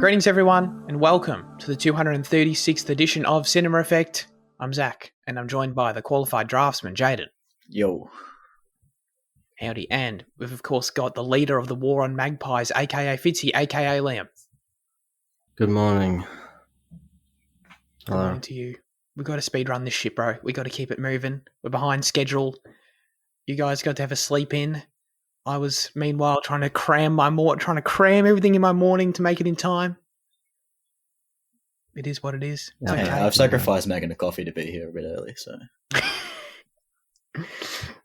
Greetings, everyone, and welcome to the 236th edition of Cinema Effect. I'm Zach, and I'm joined by the qualified draftsman, Jaden. Yo. Howdy. And we've, of course, got the leader of the War on Magpies, a.k.a. Fitzy, a.k.a. Liam. Good morning. Good morning to you. We've got to speed run this shit, bro. We've got to keep it moving. We're behind schedule. You guys got to have a sleep in. I was, meanwhile, trying to cram everything in my morning to make it in time. It is what it is. It's Okay. okay. I've sacrificed making a coffee to be here a bit early, so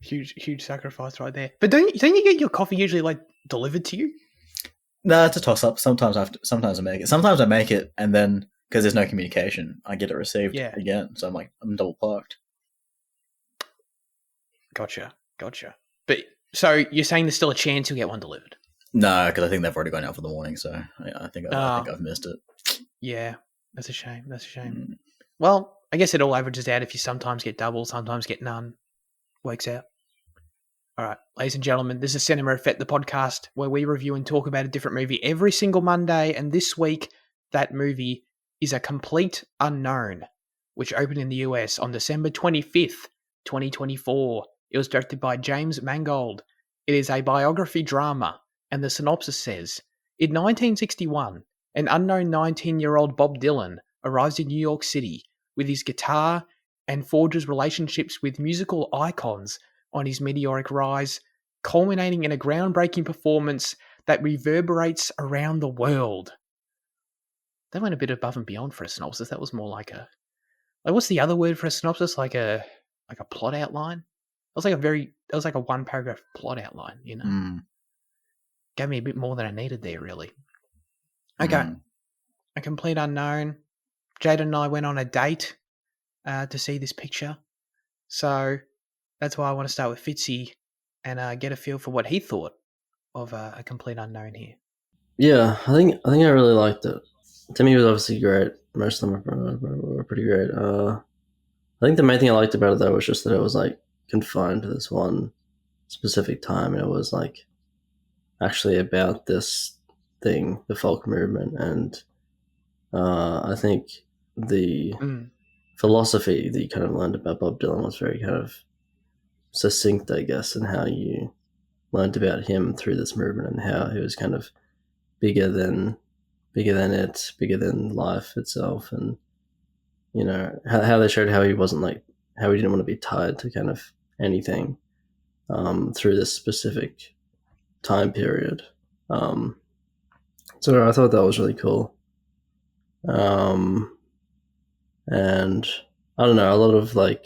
huge sacrifice right there. But don't you get your coffee usually like delivered to you? no, it's a toss up. Sometimes I make it. Sometimes I make it, and then because there's no communication, I get it received again. So I'm double parked. Gotcha. But so you're saying there's still a chance you'll get one delivered? No, because I think they've already gone out for the morning, so I think I've missed it. Yeah, that's a shame. Well, I guess it all averages out if you sometimes get double, sometimes get none. Works out. All right, ladies and gentlemen, this is Cinema Effect, the podcast where we review and talk about a different movie every single Monday, and this week that movie is A Complete Unknown, which opened in the US on December 25th, 2024. It was directed by James Mangold. It is a biography drama, and the synopsis says, in 1961, an unknown 19-year-old Bob Dylan arrives in New York City with his guitar and forges relationships with musical icons on his meteoric rise, culminating in a groundbreaking performance that reverberates around the world. That went a bit above and beyond for a synopsis. That was more like what's the other word for a synopsis? Like a plot outline? That was like a one paragraph plot outline, you know. Gave me a bit more than I needed there, really. Okay. A Complete Unknown. Jaden and I went on a date to see this picture. So that's why I want to start with Fitzy and get a feel for what he thought of A Complete Unknown here. Yeah, I think I really liked it. Timmy was obviously great. Most of them were pretty great. I think the main thing I liked about it though was just that it was like confined to this one specific time, and it was like actually about this thing, the folk movement, and I think the philosophy that you kind of learned about Bob Dylan was very kind of succinct, I guess, and how you learned about him through this movement and how he was kind of bigger than life itself, and you know how they showed how he wasn't like how he didn't want to be tied to kind of anything through this specific time period. So I thought that was really cool. And I don't know, a lot of like,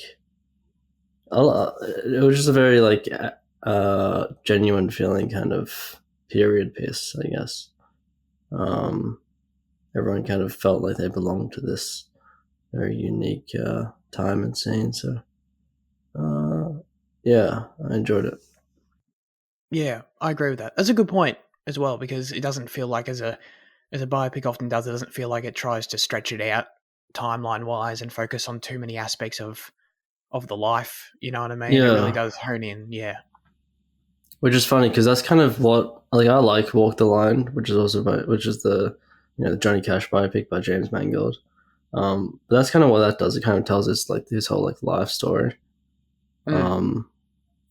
it was just a very like genuine feeling kind of period piece, I guess. Everyone kind of felt like they belonged to this very unique time and scene. So, yeah, I enjoyed it. Yeah, I agree with that. That's a good point as well, because it doesn't feel like as a biopic often does, it doesn't feel like it tries to stretch it out timeline-wise and focus on too many aspects of the life, you know what I mean? Yeah. It really does hone in, yeah. Which is funny, because that's kind of what, like, I like Walk the Line, which is the, you know, the Johnny Cash biopic by James Mangold. But that's kind of what that does. It kind of tells us, like, this whole, like, life story.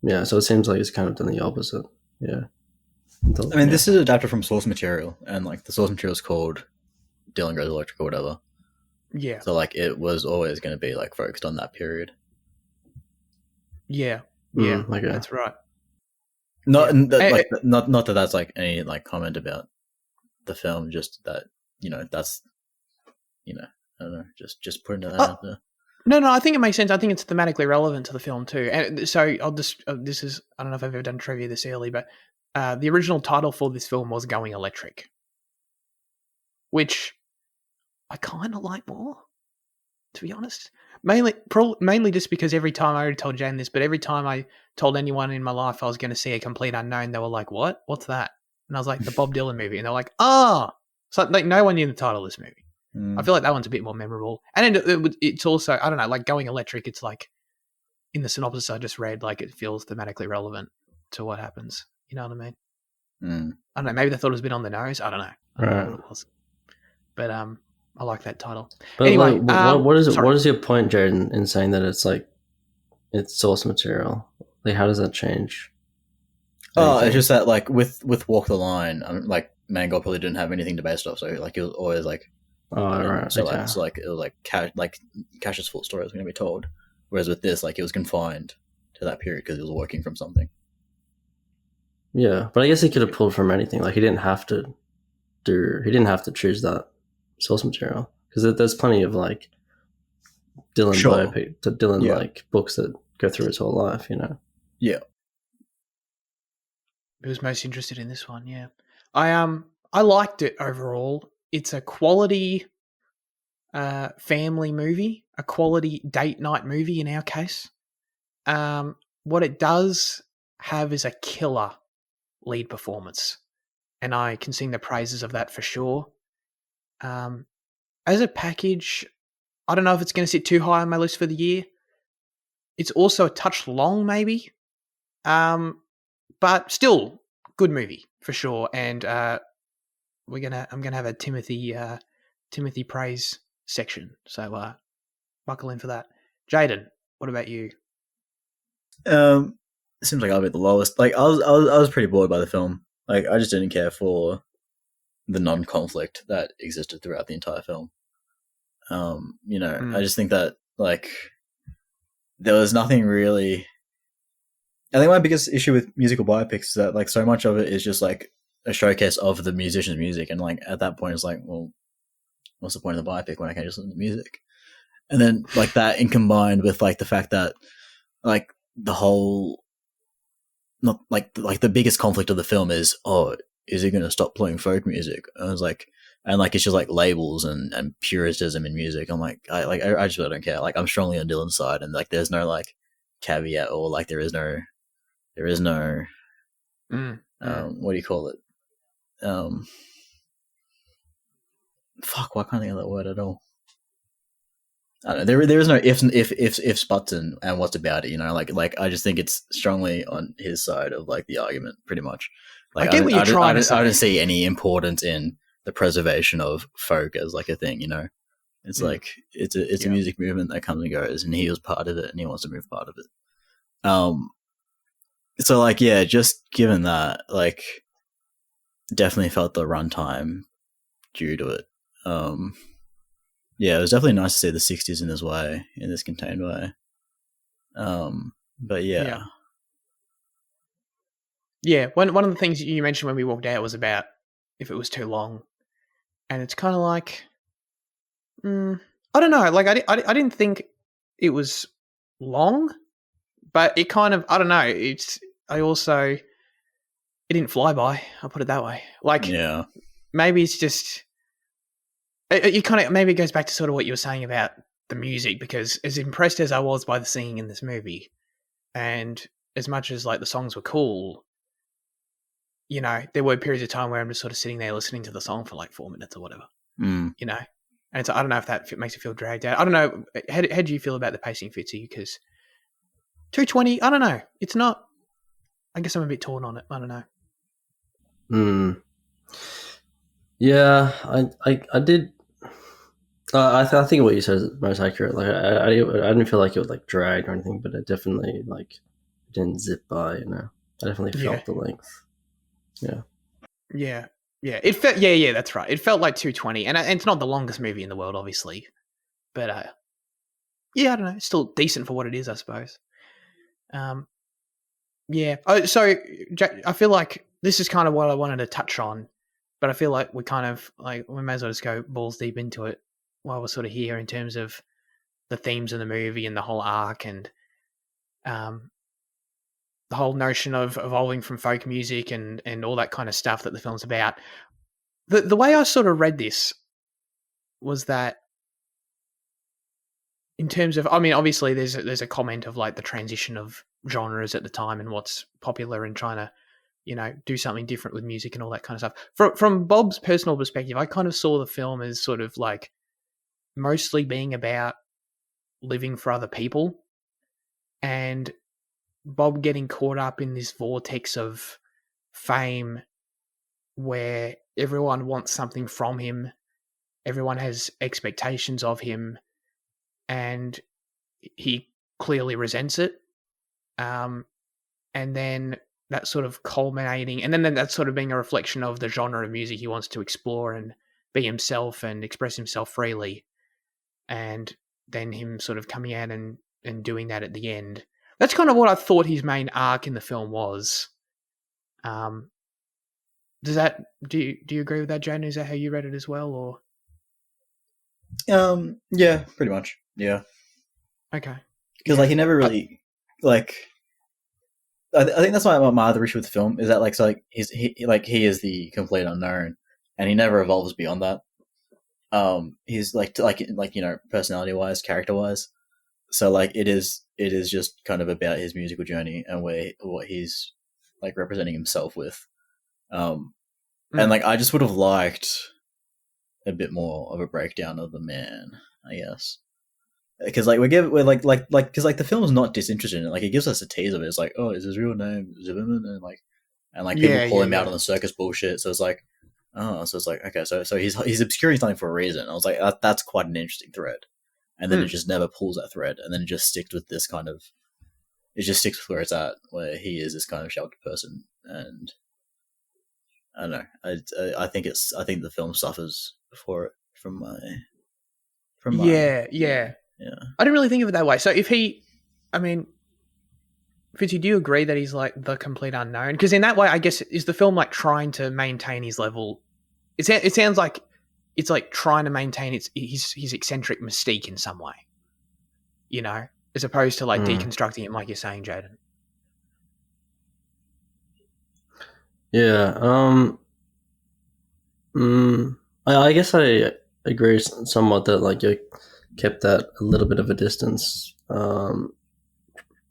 Yeah, so it seems like it's kind of done the opposite, yeah. I mean, this is adapted from source material, and, like, the source material is called Dylan Goes Electric or whatever. Yeah. So, like, it was always going to be, like, focused on that period. Yeah, okay. That's right. Not that that's, like, any, like, comment about the film, just that, you know, that's, you know, I don't know, just putting that out there. No, I think it makes sense. I think it's thematically relevant to the film too. And so I'll just, I don't know if I've ever done trivia this early, but the original title for this film was Going Electric, which I kind of like more, to be honest. Mainly just because every time, I already told Jane this, but every time I told anyone in my life I was going to see A Complete Unknown, they were like, what? What's that? And I was like, the Bob Dylan movie. And they're like, oh! So like no one knew the title of this movie. I feel like that one's a bit more memorable. And it's also, I don't know, like Going Electric, it's like, in the synopsis I just read, like it feels thematically relevant to what happens. You know what I mean? I don't know, maybe they thought it was a bit on the nose. I don't know. I don't know what it was. But I like that title. But Anyway, what is it? sorry. What is your point, Jared, in saying that it's like it's source material? Like, how does that change? It's just that like with Walk the Line, like Mangold probably didn't have anything to base it off, so like it was always like, right, so okay. like it was like Cash's full story was going to be told, whereas with this, like it was confined to that period because it was working from something. Yeah, but I guess he could have pulled from anything. Like he didn't have to choose that source material because there's plenty of like Dylan like books that go through his whole life, you know. Yeah. Who was most interested in this one? Yeah, I liked it overall. It's a quality family movie, a quality date night movie in our case. What it does have is a killer lead performance, and I can sing the praises of that for sure. As a package, I don't know if it's going to sit too high on my list for the year. It's also a touch long, maybe. But still, good movie for sure. And I'm gonna have a Timothy praise section. So buckle in for that. Jaden, what about you? It seems like I'll be the lowest. Like I was pretty bored by the film. Like I just didn't care for the non-conflict that existed throughout the entire film. I just think that like there was nothing really. I think my biggest issue with musical biopics is that like so much of it is just like a showcase of the musician's music, and like at that point it's like, well, what's the point of the biopic when I can just listen to music? And then like that, and combined with like the fact that like the whole, not like the biggest conflict of the film is, is he going to stop playing folk music? And I was like, and like it's just like labels and puritism in music. I'm like, I just really don't care. Like I'm strongly on Dylan's side, and like there's no like caveat or like there is no what do you call it? Fuck, why can't I think of that word at all? I don't know. There is no ifs, buts, and what's about it. You know, like I just think it's strongly on his side of like the argument, pretty much. Like I get what you're trying to say. I don't see any importance in the preservation of folk as like a thing. You know, it's like it's a music movement that comes and goes, and he was part of it, and he wants to move part of it. So like, yeah, just given that, like, definitely felt the runtime due to it. Yeah, it was definitely nice to see the 60s in this way, in this contained way. But yeah. Yeah, one of the things you mentioned when we walked out was about if it was too long. And it's kind of like, I don't know, like I didn't think it was long, but it kind of, I don't know, it didn't fly by, I'll put it that way. Like, yeah, maybe it's just, it kind of, maybe it goes back to sort of what you were saying about the music, because as impressed as I was by the singing in this movie, and as much as like the songs were cool, you know, there were periods of time where I'm just sort of sitting there listening to the song for like 4 minutes or whatever, you know? And so I don't know if that makes it feel dragged out. I don't know. How do you feel about the pacing, Fitzy? Because 220, I don't know. It's not, I guess I'm a bit torn on it. I don't know. Yeah, I did. I think what you said is most accurate. Like I didn't feel like it was like dragged or anything, but it definitely like didn't zip by. You know, I definitely felt the length. Yeah. It felt. Yeah. That's right. It felt like 220, and it's not the longest movie in the world, obviously, but I don't know. It's still decent for what it is, I suppose. Yeah. Oh, so Jack, I feel like this is kind of what I wanted to touch on, but I feel like we may as well just go balls deep into it while we're sort of here in terms of the themes of the movie and the whole arc, and the whole notion of evolving from folk music and all that kind of stuff that the film's about. The way I sort of read this was that, in terms of, I mean, obviously there's a comment of like the transition of genres at the time and what's popular and trying to, you know, do something different with music and all that kind of stuff. From Bob's personal perspective, I kind of saw the film as sort of like mostly being about living for other people, and Bob getting caught up in this vortex of fame where everyone wants something from him, everyone has expectations of him, and he clearly resents it. And then that sort of culminating, and then that's sort of being a reflection of the genre of music he wants to explore and be himself and express himself freely. And then him sort of coming out and doing that at the end. That's kind of what I thought his main arc in the film was. Do you agree with that, Jane? Is that how you read it as well, or? Yeah, pretty much. Yeah. Okay. Because like he never really like. I think that's why my other issue with the film is that he is the complete unknown, and he never evolves beyond that. He's personality wise, character wise. So like it is just kind of about his musical journey and what he's like representing himself with. And like I just would have liked a bit more of a breakdown of the man, I guess. Because like because the film is not disinterested in it. Like it gives us a tease of it. It's like, oh, is his real name Zimmerman? And people call him out on the circus bullshit. So it's like, oh, so it's like, okay, so he's obscuring something for a reason. I was like, that's quite an interesting thread. And then it just never pulls that thread, and then it just sticks with this kind of. It just sticks with where it's at, where he is this kind of sheltered person, and I don't know. I think the film suffers for it from my. Yeah. I didn't really think of it that way. So Fitzy, do you agree that he's like the complete unknown? Because in that way, I guess, is the film like trying to maintain his level? It sounds like it's like trying to maintain his eccentric mystique in some way, as opposed to like deconstructing it, like you're saying, Jaden. Yeah. I guess I agree somewhat that like you kept that a little bit of a distance from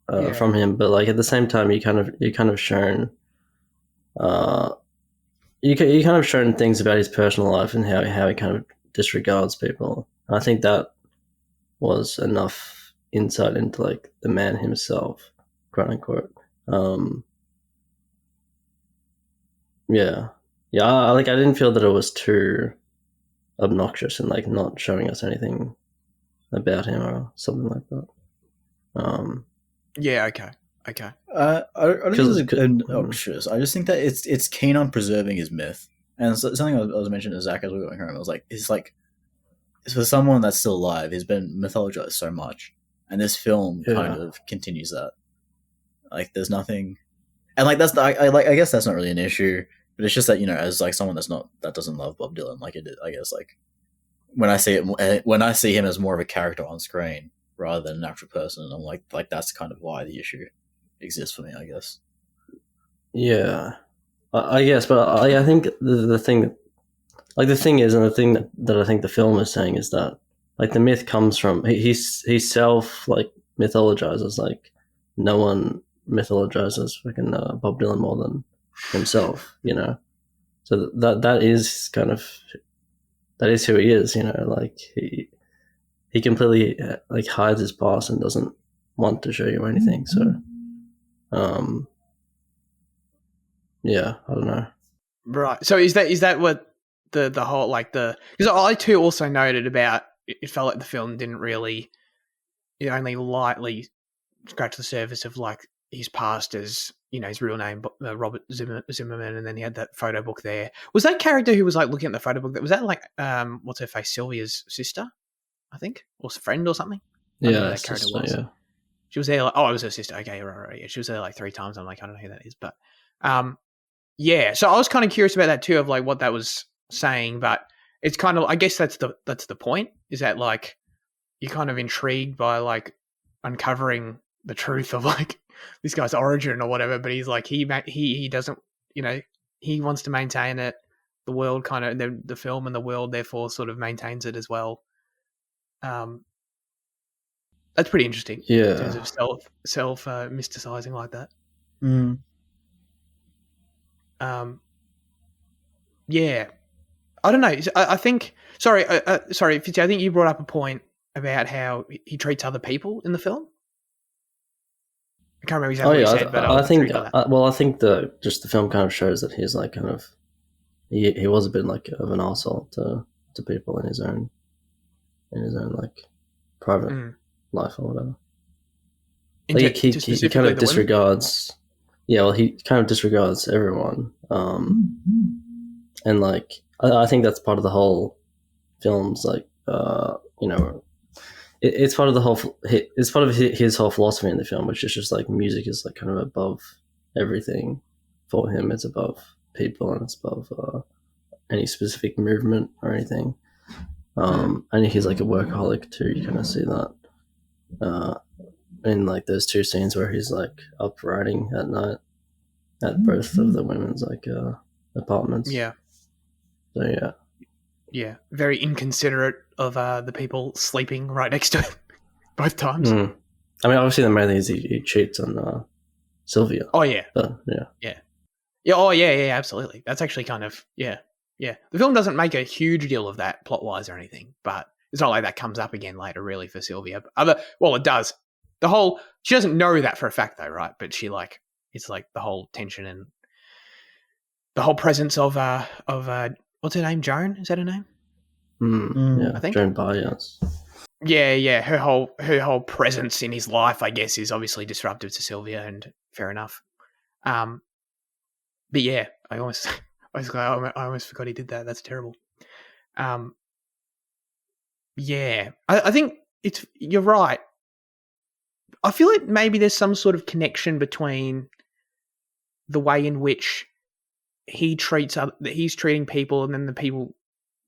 him, but like at the same time you kind of shown you kind of shown things about his personal life and how he kind of disregards people. And I think that was enough insight into like the man himself, quote unquote. I didn't feel that it was too obnoxious and like not showing us anything about him or something like that. Okay. I don't think it's obnoxious. I just think that it's keen on preserving his myth, and something I was mentioning to Zach as we were going home. I was like, it's for someone that's still alive. He's been mythologized so much, and this film kind of continues that. Like, there's nothing, and like that's I guess that's not really an issue, but it's just that as like someone that doesn't love Bob Dylan, like it, I guess like when I see him as more of a character on screen rather than an actual person, I'm like that's kind of why the issue exists for me, I guess. Yeah, I guess, but I think the thing, like the thing is, and the thing that I think the film is saying is that like the myth comes from he self like mythologizes. Like no one mythologizes fucking Bob Dylan more than himself, So that is kind of who he is, Like he completely like hides his past and doesn't want to show you anything. So, I don't know. Right. So is that what the whole like because I too also noted about it felt like the film didn't really, it only lightly scratched the surface of like his past as his real name, Robert Zimmerman, and then he had that photo book there. Was that character who was like looking at the photo book? Was that like what's her face, Sylvia's sister, I think, or friend or something? That character was. Yeah. She was there. Like, it was her sister. Okay, right. Yeah, she was there like 3 times. I'm like, I don't know who that is, but So I was kind of curious about that too, of like what that was saying. But it's kind of, I guess that's the point. Is that like you're kind of intrigued by like uncovering the truth of like this guy's origin or whatever, but he's like he doesn't, he wants to maintain it. The world kind of the film and the world therefore sort of maintains it as well. That's pretty interesting. Yeah, in terms of self mysticizing like that. Yeah, I don't know. I think. Sorry, Fitzy. I think you brought up a point about how he treats other people in the film. I can't remember exactly what you said, but I think the film kind of shows that he's like kind of he was a bit like of an arsehole to to people in his own like private life or whatever. Like he kind of disregards. Yeah, well, he kind of disregards everyone, and like I think that's part of the whole film's like it's part of the whole. It's part of his whole philosophy in the film, which is just like music is like kind of above everything for him. It's above people and it's above any specific movement or anything. And he's like a workaholic too. You kind of see that. In like there's two scenes where he's like up writing at night at both of the women's like apartments. Yeah. So yeah. Yeah, very inconsiderate of the people sleeping right next to him both times. I mean, obviously the main thing is he cheats on Sylvia. Oh yeah, but, yeah. Oh yeah, absolutely. That's actually kind of yeah. The film doesn't make a huge deal of that plot wise or anything, but it's not like that comes up again later, really, for Sylvia. Well, it does. She doesn't know that for a fact though, right? But she like it's like the whole tension and the whole presence of what's her name? Joan? Is that her name? Yeah, I think Joan Barr, yes. Yeah. Her whole presence in his life, I guess, is obviously disruptive to Sylvia, and fair enough. But yeah, I almost forgot he did that. That's terrible. Yeah, I think you're right. I feel like maybe there's some sort of connection between the way in which he's treating people, and then the people,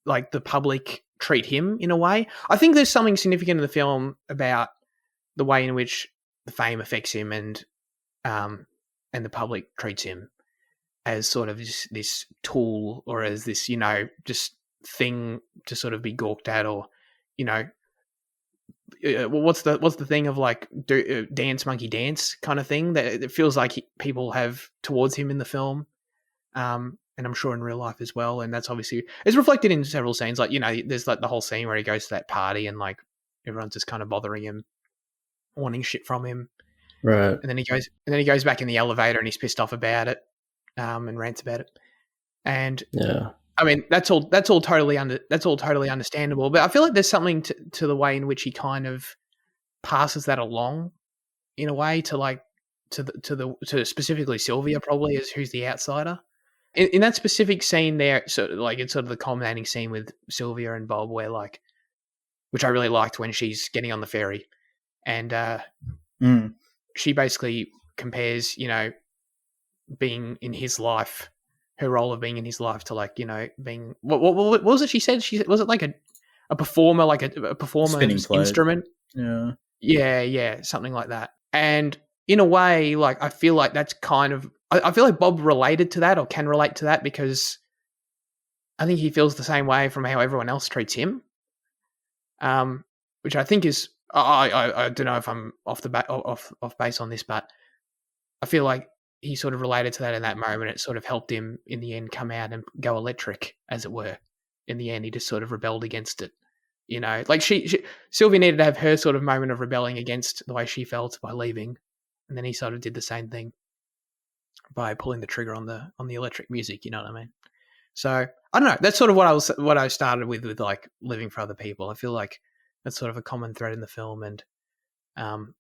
like the public, treat him in a way. I think there's something significant in the film about the way in which the fame affects him, and the public treats him as sort of this tool, or as this, just thing to sort of be gawked at, or, what's the thing of like dance monkey dance kind of thing that it feels like people have towards him in the film. And I'm sure in real life as well. And that's obviously, it's reflected in several scenes. Like, there's like the whole scene where he goes to that party and like everyone's just kind of bothering him, wanting shit from him. Right. And then he goes back in the elevator and he's pissed off about it, and rants about it. And yeah, I mean, that's all totally understandable. But I feel like there's something to the way in which he kind of passes that along in a way to like, to specifically Sylvia, probably, as who's the outsider. In that specific scene there, so like it's sort of the culminating scene with Sylvia and Bob, where like, which I really liked, when she's getting on the ferry, and she basically compares, being in his life, her role of being in his life, to like, being what was it she said? Was it like a performer, like a performer's instrument? Yeah, something like that. And in a way, like, I feel like that's kind of, I feel like Bob related to that, or can relate to that, because I think he feels the same way from how everyone else treats him. Which I think is, I don't know if I'm off base on this, but I feel like he sort of related to that in that moment. It sort of helped him in the end come out and go electric, as it were. In the end, he just sort of rebelled against it. Like Sylvia needed to have her sort of moment of rebelling against the way she felt by leaving, and then he sort of did the same thing by pulling the trigger on the electric music. You know what I mean? So I don't know. That's sort of what I started with like living for other people. I feel like that's sort of a common thread in the film, and an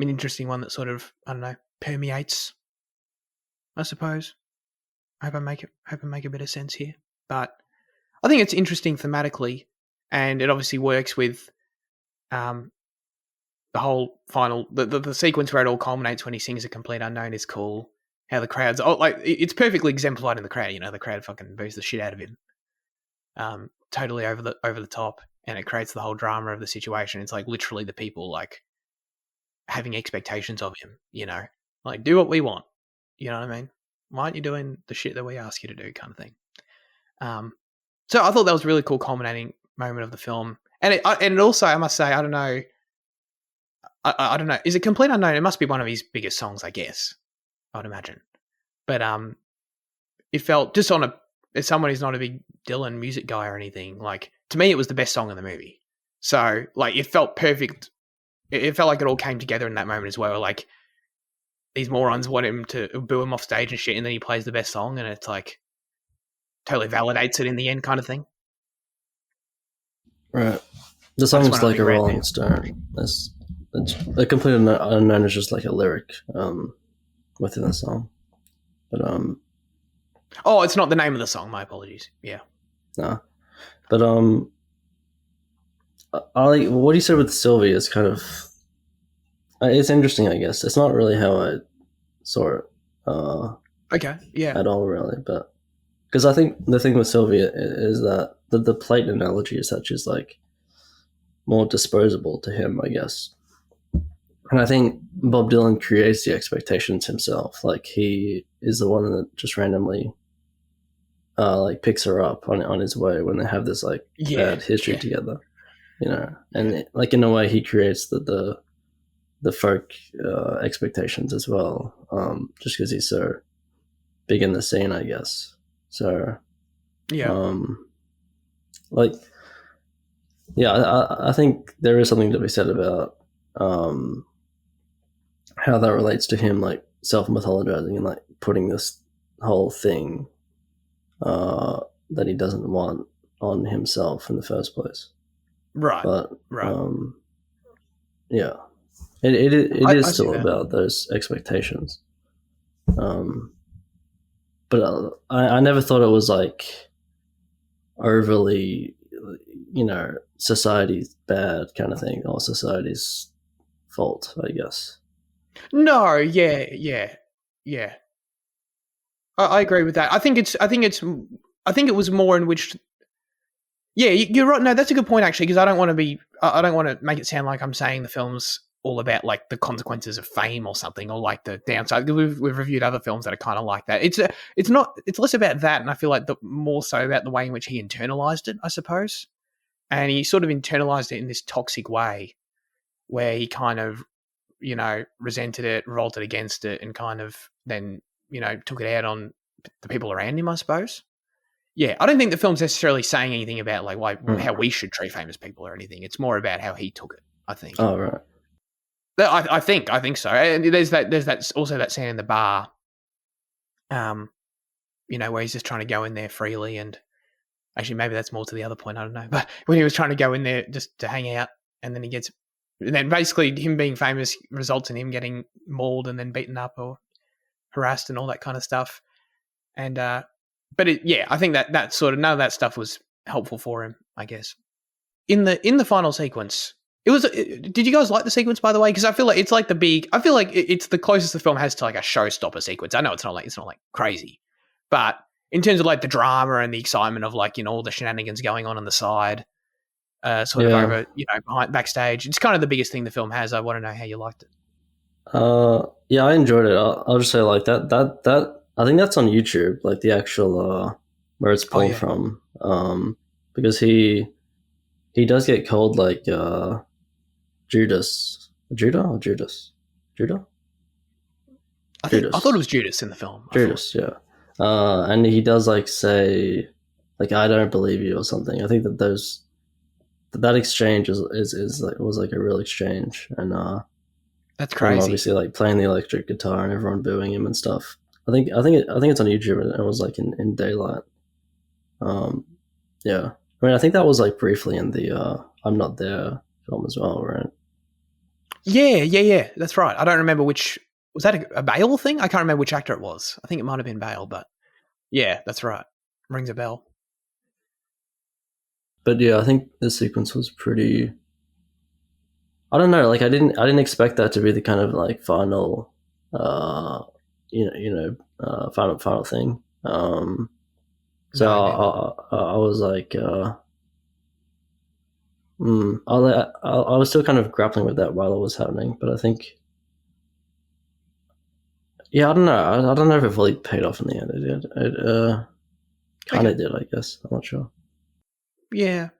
interesting one that sort of, I don't know, permeates, I suppose. I hope I make a bit of sense here, but I think it's interesting thematically, and it obviously works with the whole final the sequence where it all culminates when he sings A Complete Unknown is cool. How the crowd's it's perfectly exemplified in the crowd. The crowd fucking boos the shit out of him, totally over the top, and it creates the whole drama of the situation. It's like literally the people like having expectations of him. Like, do what we want. You know what I mean? Why aren't you doing the shit that we ask you to do, kind of thing. So I thought that was a really cool culminating moment of the film, and it also, I must say, I don't know. I don't know. Is it Complete Unknown? It must be one of his biggest songs, I guess. I would imagine. But it felt, just as someone who's not a big Dylan music guy or anything, like, to me it was the best song in the movie. So like, it felt perfect. It felt like it all came together in that moment as well. Like, these morons want him to boo him off stage and shit, and then he plays the best song, and it's like totally validates it in the end, kind of thing. Right. The song That's is one I like a think right Rolling now. Stone. It's a complete unknown is just like a lyric within the song. But Oh, it's not the name of the song. My apologies. Yeah. no. But I like what you said with Sylvie is kind of it's interesting, I guess. It's not really how I saw it Okay. Yeah. at all, really. But because I think the thing with Sylvie is that the plate analogy as such is like more disposable to him, I guess. And I think Bob Dylan creates the expectations himself. Like he is the one that just randomly like picks her up on his way when they have this like bad history together, you know. And like in a way, he creates the folk expectations as well, just because he's so big in the scene, I guess. So like I think there is something to be said about how that relates to him, like self-mythologizing and like putting this whole thing that he doesn't want on himself in the first place. Right. But right. Yeah, it is still about those expectations. But I never thought it was like overly, you know, society's bad kind of thing or society's fault, I guess. No, yeah. I agree with that. I think it was more in which. Yeah, you're right. No, that's a good point actually, because I don't want to make it sound like I'm saying the film's all about like the consequences of fame or something, or like the downside. We've reviewed other films that are kind of like that. It's less about that, and I feel like more so about the way in which he internalized it, I suppose. And he sort of internalized it in this toxic way, where he kind of, you know, resented it, revolted against it, and kind of then, you know, took it out on the people around him, I suppose. Yeah, I don't think the film's necessarily saying anything about like how we should treat famous people or anything. It's more about how he took it, I think. Oh, right. I think so. And there's that also that scene in the bar, you know, where he's just trying to go in there freely, and actually maybe that's more to the other point, I don't know. But when he was trying to go in there just to hang out, and then basically him being famous results in him getting mauled and then beaten up or harassed and all that kind of stuff. And but I think that sort of none of that stuff was helpful for him, I guess. In the final sequence, did you guys like the sequence, by the way? Because I feel like it's like it's the closest the film has to like a showstopper sequence. I know it's not like crazy, but in terms of like the drama and the excitement of like, you know, all the shenanigans going on the side, sort of over, you know, behind backstage, it's kind of the biggest thing the film has. I want to know how you liked it. Yeah, I enjoyed it. I'll just say like that I think that's on YouTube, like the actual where it's pulled from, because he does get called like Judah. I thought it was Judas in the film. Judas, yeah. And he does like say like I don't believe you or something. I think that exchange is like was like a real exchange, and that's crazy. Obviously, like playing the electric guitar and everyone booing him and stuff. I think it's on YouTube, and it was like in daylight. Yeah. I mean, I think that was like briefly in the I'm Not There film as well, right? Yeah. That's right. I don't remember which. Was that a Bale thing? I can't remember which actor it was. I think it might have been Bale, but yeah, that's right. Rings a bell. But yeah, I think the sequence was pretty. I don't know. Like, I didn't expect that to be the kind of like final, final thing. So I was like, I was still kind of grappling with that while it was happening, but I think, I don't know. I don't know if it fully paid off in the end. It kind of did, I guess. I'm not sure. Yeah.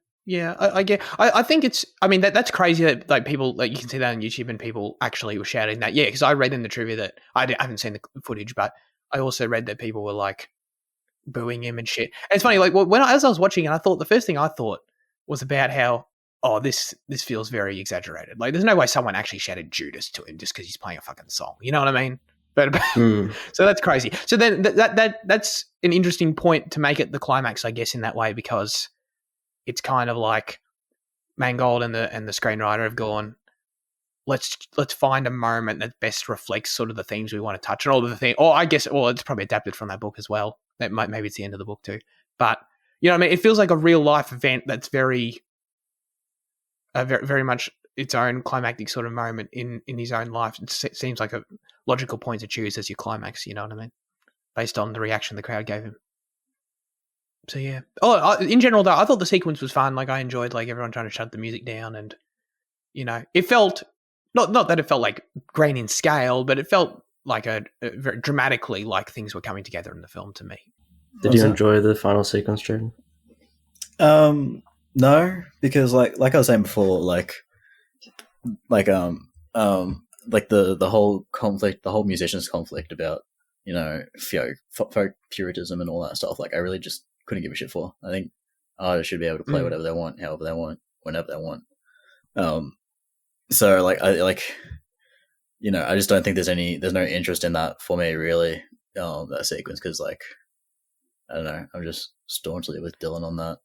I get. I think it's. I mean, that's crazy that like people like you can see that on YouTube and people actually were shouting that. Yeah, because I read in the trivia that I haven't seen the footage, but I also read that people were like booing him and shit. And it's funny, like as I was watching it, I thought the first thing I thought was about how this feels very exaggerated. Like, there's no way someone actually shouted Judas to him just because he's playing a fucking song. You know what I mean? But so that's crazy. So then that's an interesting point to make it the climax, I guess, in that way, because it's kind of like Mangold and the screenwriter have gone, let's find a moment that best reflects sort of the themes we want to touch, and all of the thing. Or I guess, well, it's probably adapted from that book as well. Maybe it's the end of the book too. But you know what I mean? It feels like a real life event that's very, very much its own climactic sort of moment in his own life. It seems like a logical point to choose as your climax. You know what I mean? Based on the reaction the crowd gave him. So yeah. Oh, in general though, I thought the sequence was fun. Like I enjoyed like everyone trying to shut the music down, and you know, it felt not that it felt like grain in scale, but it felt like a very dramatically like things were coming together in the film to me. Did you enjoy the final sequence, Jordan? No, because like I was saying before, like the whole conflict, the whole musicians' conflict about, you know, folk puritanism and all that stuff. Like I really just couldn't give a shit for. I think artists should be able to play whatever they want, however they want, whenever they want. So like I just don't think there's no interest in that for me really. That sequence, because like I don't know, I'm just staunchly with Dylan on that,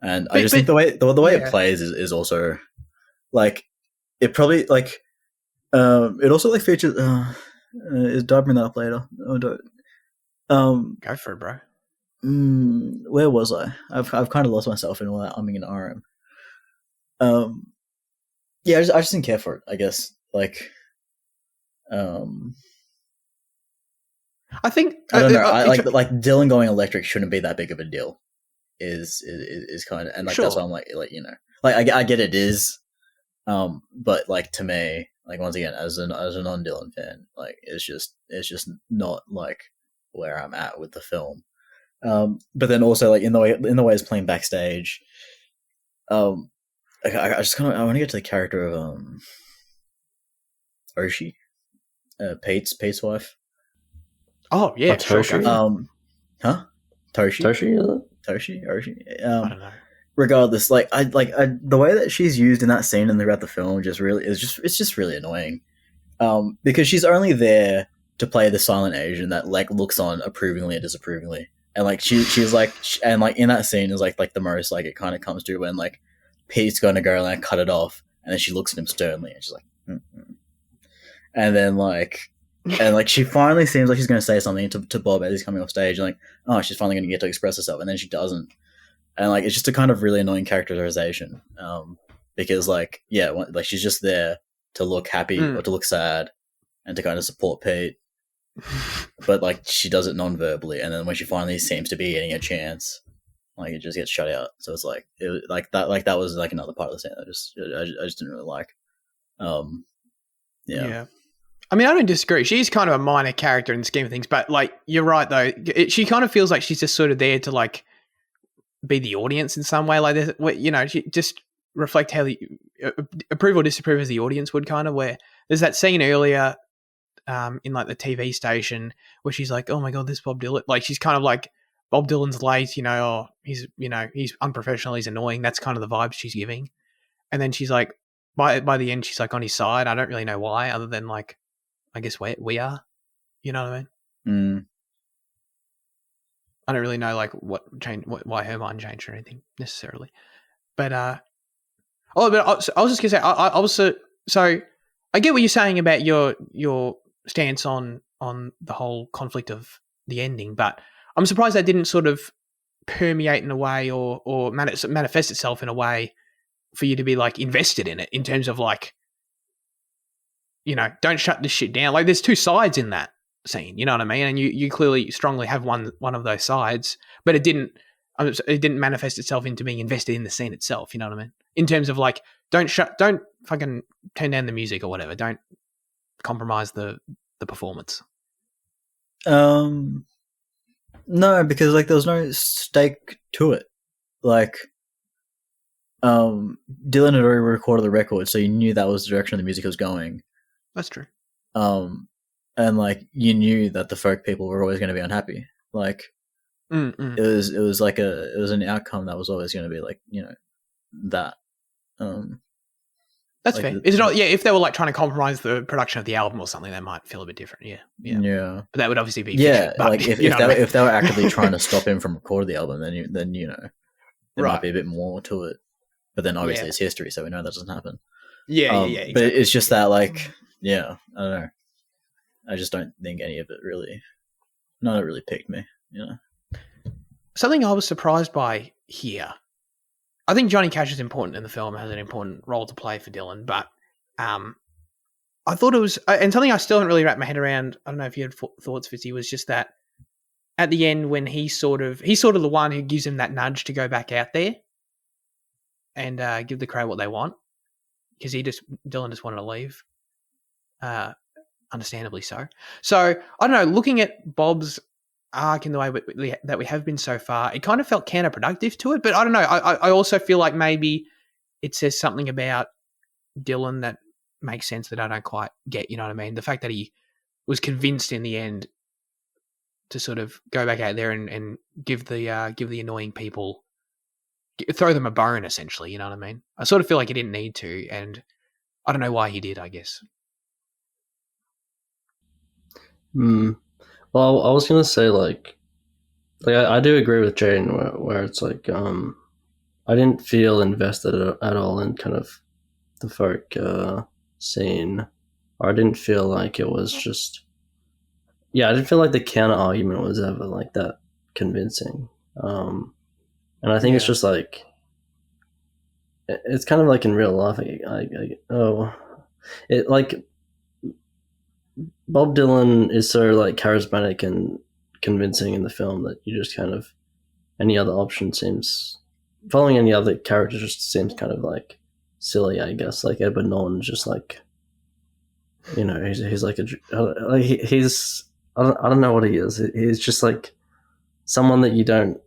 and I just think the way it plays is also like it probably like it also like features. Is Dub bring that up later? Go for it, bro. Where was I? I've kind of lost myself in all that umming and ahhing. Yeah, I just didn't care for it, I guess. Like, I think I don't know. Like Dylan going electric shouldn't be that big of a deal. Is kind of, and like sure. That's why I'm like you know, like I get it is, but like to me, like once again as a non-Dylan fan, like it's just not like where I'm at with the film. But then also like in the way it's playing backstage, I just kind of I want to get to the character of Oshi, Pete's wife. Oh yeah, Toshi. Toshi. Oshi. I don't know. Regardless, like I the way that she's used in that scene and throughout the film it's just really annoying. Because she's only there to play the silent Asian that like looks on approvingly and disapprovingly, and like she's like and like in that scene is like the most like it kind of comes to when like Pete's gonna go and like cut it off, and then she looks at him sternly and she's like, and then like she finally seems like she's gonna say something to Bob as he's coming off stage, and like she's finally gonna get to express herself, and then she doesn't. And like it's just a kind of really annoying characterization, because like like she's just there to look happy or to look sad and to kind of support Pete, but like she does it non-verbally, and then when she finally seems to be getting a chance, like it just gets shut out. So it's like that was like another part of the scene that I just didn't really like. Yeah. I mean, I don't disagree. She's kind of a minor character in the scheme of things, but like you're right though. She kind of feels like she's just sort of there to like be the audience in some way, like this, you know, she just reflect how the approve or disapprove as the audience would, kind of. Where there's that scene earlier in like the TV station where she's like, "Oh my god, this Bob Dylan!" Like she's kind of like, Bob Dylan's late, you know, he's unprofessional, he's annoying. That's kind of the vibe she's giving. And then she's like, by the end, she's like on his side. I don't really know why, other than like, I guess we are. You know what I mean? I don't really know like why her mind changed or anything necessarily, but I was just gonna say I was so I get what you're saying about your stance on the whole conflict of the ending, but I'm surprised that didn't sort of permeate in a way or manifest itself in a way for you to be like invested in it, in terms of like, you know, don't shut this shit down. Like there's two sides in that scene, you know what I mean? And you clearly strongly have one of those sides, but it didn't manifest itself into being invested in the scene itself, you know what I mean? In terms of like, don't fucking turn down the music or whatever. Don't compromise the performance. No, because like there was no stake to it. Like Dylan had already recorded the record, so you knew that was the direction the music was going. That's true. And like you knew that the folk people were always going to be unhappy. Like it was like it was an outcome that was always going to be like, you know, that. That's like fair. Is it not? Yeah, if they were like trying to compromise the production of the album or something, they might feel a bit different. Yeah. But that would obviously be fiction, but, like if they were actively trying to stop him from recording the album, then you know there might be a bit more to it. but then obviously Yeah. it's history, so we know that doesn't happen. Yeah, But exactly. it's just that, like, yeah, I don't know. I just don't think any of it really, none of it really picked me, you know. Something I was surprised by here. I think Johnny Cash is important in the film, has an important role to play for Dylan, but I thought it was, and something I still haven't really wrapped my head around, I don't know if you had thoughts, Fitzy, was just that at the end when he's sort of the one who gives him that nudge to go back out there and give the crowd what they want, because Dylan just wanted to leave, understandably so. So, I don't know, looking at Bob's arc in the way that we have been so far, it kind of felt counterproductive to it, but I don't know, I also feel like maybe it says something about Dylan that makes sense that I don't quite get, you know what I mean? The fact that he was convinced in the end to sort of go back out there and give the annoying people, throw them a bone, essentially, you know what I mean? I sort of feel like he didn't need to, and I don't know why he did, I guess. Well, I was going to say, like I do agree with Jane where it's like, I didn't feel invested at all in kind of the folk scene. Or I didn't feel like it was just, I didn't feel like the counter argument was ever like that convincing. And I think it's just like, it's kind of like in real life. Bob Dylan is so like charismatic and convincing in the film that you just kind of, any other option seems, following any other character just seems kind of like silly, I guess. Like Edward Norton, just like, you know, he's like he's I don't know what he is. He's just like someone that you don't.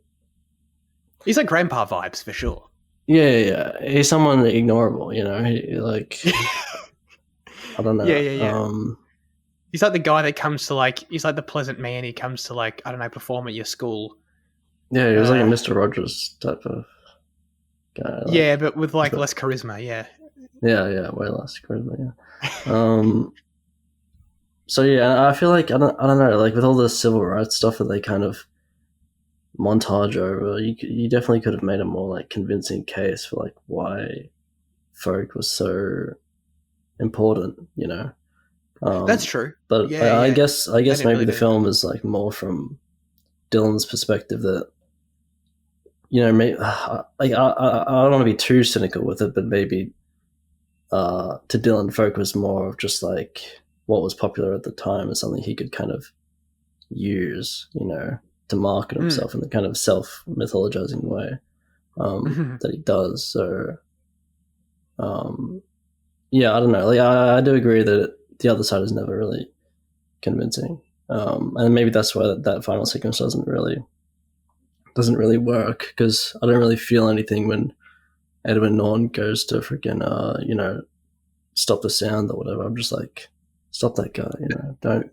He's like grandpa vibes for sure. Yeah. He's someone ignorable, you know. Like I don't know. Yeah. He's like the guy that comes to like. He's like the pleasant man. He comes to like, I don't know, perform at your school. Yeah, he was like a Mr. Rogers type of guy. Like, but with like less charisma. Yeah, way less charisma. Yeah. So yeah, I feel like I don't know. Like with all the civil rights stuff that they kind of montage over, you definitely could have made a more like convincing case for like why folk was so important. You know. That's true. But I guess maybe really the film is like more from Dylan's perspective that, you know, maybe, like I don't want to be too cynical with it, but maybe to Dylan, folk was more of just like what was popular at the time is something he could kind of use, you know, to market himself in the kind of self-mythologizing way that he does. So, I don't know. Like I do agree that the other side is never really convincing, and maybe that's why that final sequence doesn't really work, because I don't really feel anything when Edward Norton goes to freaking you know, stop the sound or whatever. I'm just like, stop that guy, you know, don't.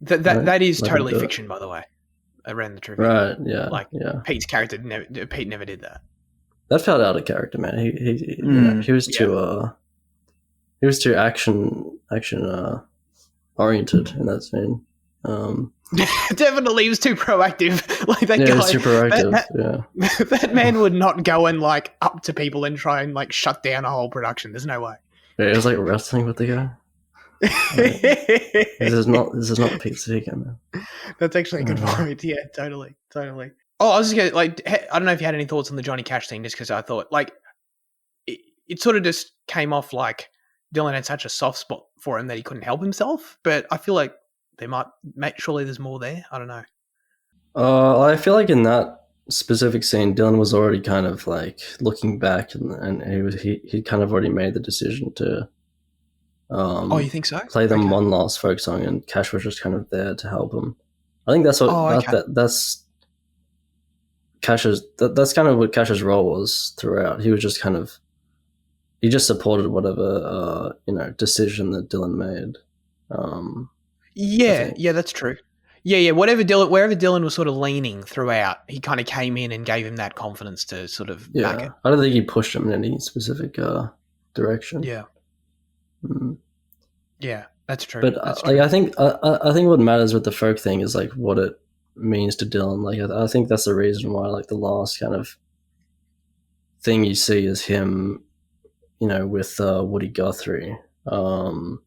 That is totally fiction, by the way. I ran the trivia. Right? Yeah. Like Pete's character Pete never did that. That felt out of character, man. You know, he was too he was too action oriented in that scene. Definitely, he was too proactive. Like that guy. He was too proactive. That man would not go and like up to people and try and like shut down a whole production. There's no way. Yeah, it was like wrestling with the guy. This is not Pete's figure, man. That's actually a good point. Yeah, totally. Oh, I was just gonna like, I don't know if you had any thoughts on the Johnny Cash thing, just because I thought like it sort of just came off like Dylan had such a soft spot for him that he couldn't help himself. But I feel like surely there's more there. I don't know. I feel like in that specific scene, Dylan was already kind of like looking back, and he kind of already made the decision to. You think so? Play them one last folk song, and Cash was just kind of there to help him. I think that's what that's Cash's. That's kind of what Cash's role was throughout. He was just kind of. He just supported whatever decision that Dylan made. Yeah, that's true. Yeah. Wherever Dylan was sort of leaning throughout, he kind of came in and gave him that confidence to sort of back it. I don't think he pushed him in any specific direction. Yeah. Yeah, that's true. But I think what matters with the folk thing is like what it means to Dylan. Like I think that's the reason why like the last kind of thing you see is him, with Woody Guthrie. And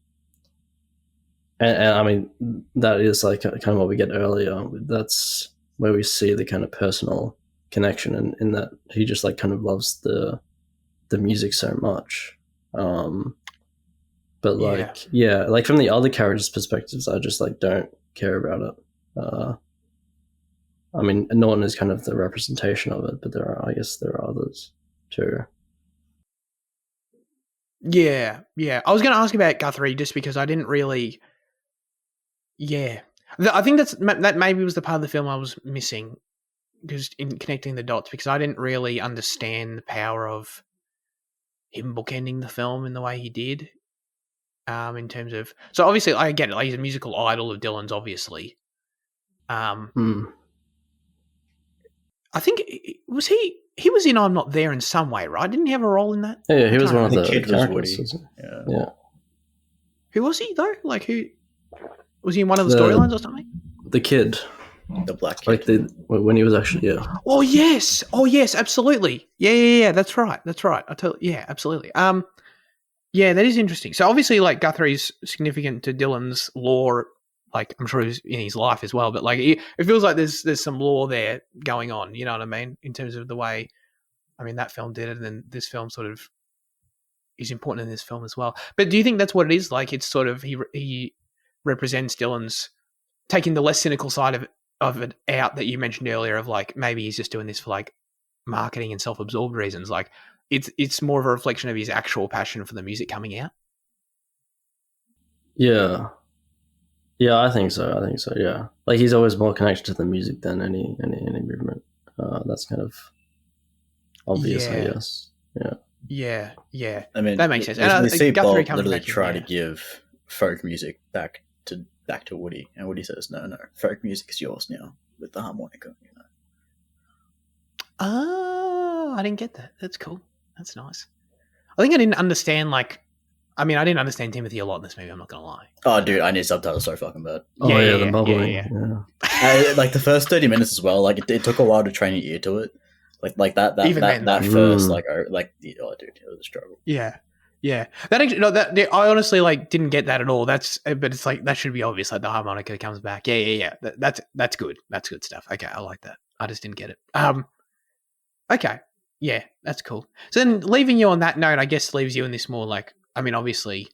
I mean, that is like kind of what we get earlier. That's where we see the kind of personal connection in that he just like kind of loves the music so much. But like, like from the other characters' perspectives, I just like don't care about it. I mean, Norton is kind of the representation of it, but I guess there are others too. Yeah. I was going to ask about Guthrie just because I didn't really. Yeah, I think that maybe was the part of the film I was missing, just in connecting the dots, because I didn't really understand the power of him bookending the film in the way he did. In terms of, so obviously I get it, like he's a musical idol of Dylan's, obviously. I think he was in I'm Not There in some way, right? Didn't he have a role in that? Yeah, he was one of the kid was characters. Woody. Yeah. Who was he though? Like who was he in one of the storylines or something? The kid. The black kid. Like when he was actually Oh yes, absolutely. Yeah. That's right. Yeah, absolutely. Yeah, that is interesting. So obviously, like Guthrie's significant to Dylan's lore. Like I'm sure he's in his life as well, but like it feels like there's some lore there going on. You know what I mean? In terms of the way, I mean that film did it, and then this film sort of is important in this film as well. But do you think that's what it is? Like it's sort of he represents Dylan's taking the less cynical side of it out that you mentioned earlier, of like maybe he's just doing this for like marketing and self-absorbed reasons. Like it's more of a reflection of his actual passion for the music coming out. Yeah, I think so. Yeah, like he's always more connected to the music than any movement. That's kind of obvious, I guess. Yeah. I mean, that makes sense. We see Guthrie Bob literally try to give folk music back to Woody, and Woody says, "No, folk music is yours now with the harmonica." Oh, I didn't get that. That's cool. That's nice. I think I didn't understand. I didn't understand Timothy a lot in this movie. I'm not gonna lie. Oh, dude, I need subtitles so fucking bad. The bubbling. Yeah. Like the first 30 minutes as well. Like it took a while to train your ear to it. Like that first dude, it was a struggle. Yeah. That actually, no, I honestly didn't get that at all. But it's like that should be obvious. Like the harmonica comes back. Yeah. That's good. That's good stuff. Okay, I like that. I just didn't get it. Okay. Yeah, that's cool. So then, leaving you on that note, I guess leaves you in this more obviously,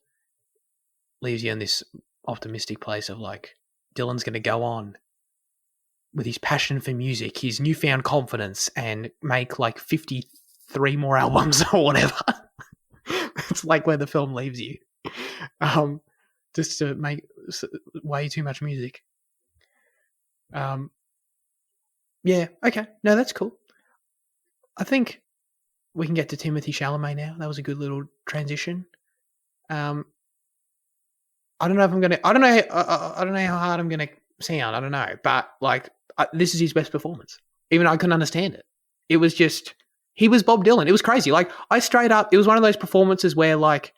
leaves you in this optimistic place of like Dylan's going to go on with his passion for music, his newfound confidence, and make like 53 more albums or whatever. It's like where the film leaves you, just to make way too much music. Yeah, okay, no, that's cool. I think we can get to Timothée Chalamet now. That was a good little transition. I don't know if I'm gonna. I don't know how hard I'm gonna sound. I don't know, but this is his best performance. Even I couldn't understand it. It was just. He was Bob Dylan. It was crazy. Like, I straight up, it was one of those performances where, like,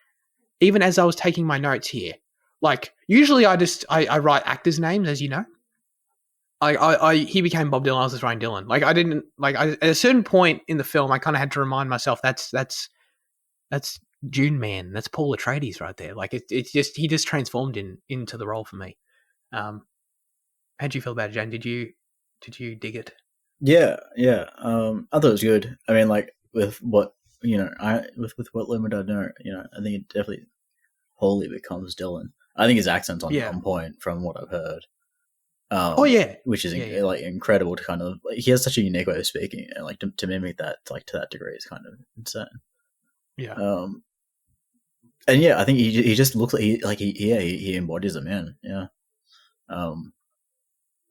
even as I was taking my notes here, like, usually I write actors' names, as you know. He became Bob Dylan, I was just writing Dylan. Like, I didn't, like, at a certain point in the film, I kind of had to remind myself, that's June Man. That's Paul Atreides right there. Like, it's just, he just transformed into the role for me. How'd you feel about it, Jane? Did you dig it? Yeah. I thought it was good. I mean, like with what with what limited I know, I think it definitely wholly becomes Dylan. I think his accent's on point from what I've heard. Which is like incredible to kind of. Like, he has such a unique way of speaking, and like to mimic that to that degree is kind of insane. Yeah. And yeah, I think he just looks like he embodies a man. Yeah.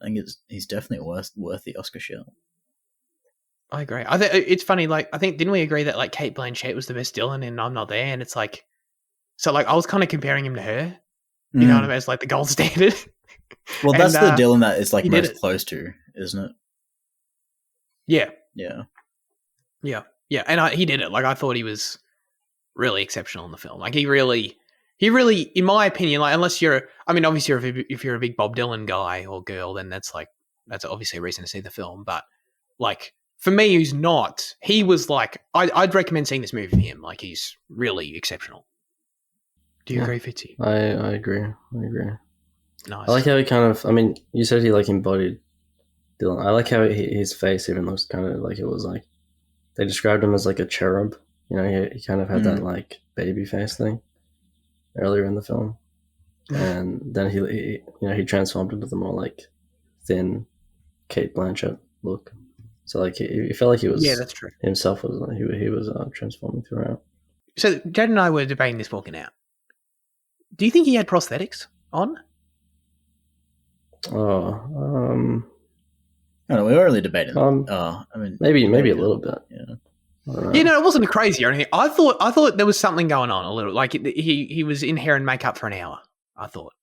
I think he's definitely worth the Oscar shot. I agree. I think it's funny. Like, I think didn't we agree that like Cate Blanchett was the best Dylan and I'm Not There? And it's like, so like I was kind of comparing him to her. You know what I mean? As like the gold standard. Well, that's the Dylan that is like most close to, isn't it? Yeah. Yeah. And he did it. Like I thought he was really exceptional in the film. Like he really, in my opinion, like unless obviously if you're a big Bob Dylan guy or girl, then that's obviously a reason to see the film. But like for me, who's not, he was like, I'd recommend seeing this movie for him. Like, he's really exceptional. Do you agree, Fitzy? I agree. Nice. I like how he kind of, I mean, you said he like embodied Dylan. I like how his face even looks kind of like it was like, they described him as like a cherub. You know, he kind of had that like baby face thing earlier in the film. And then he transformed into the more like thin Kate Blanchett look. So like he felt like he was that's true. Himself was he was transforming throughout. So Jed and I were debating this walking out. Do you think he had prosthetics on? I don't know. We were really debating. I mean, maybe a little bit. Yeah. Yeah, no, it wasn't crazy or anything. I thought there was something going on a little. Like he was in hair and makeup for an hour. I thought.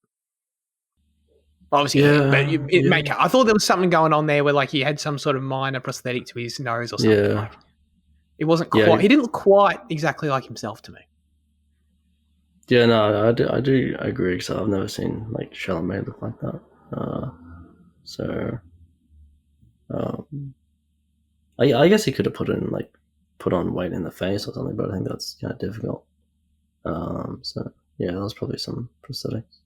Obviously, makeup. I thought there was something going on there where like he had some sort of minor prosthetic to his nose or something. Yeah. Like, it wasn't quite. He didn't look quite exactly like himself to me. Yeah, no, I do agree. Because I've never seen like Chalamet look like that. I guess he could have put on weight in the face or something, but I think that's kind of difficult. So yeah, that was probably some prosthetics.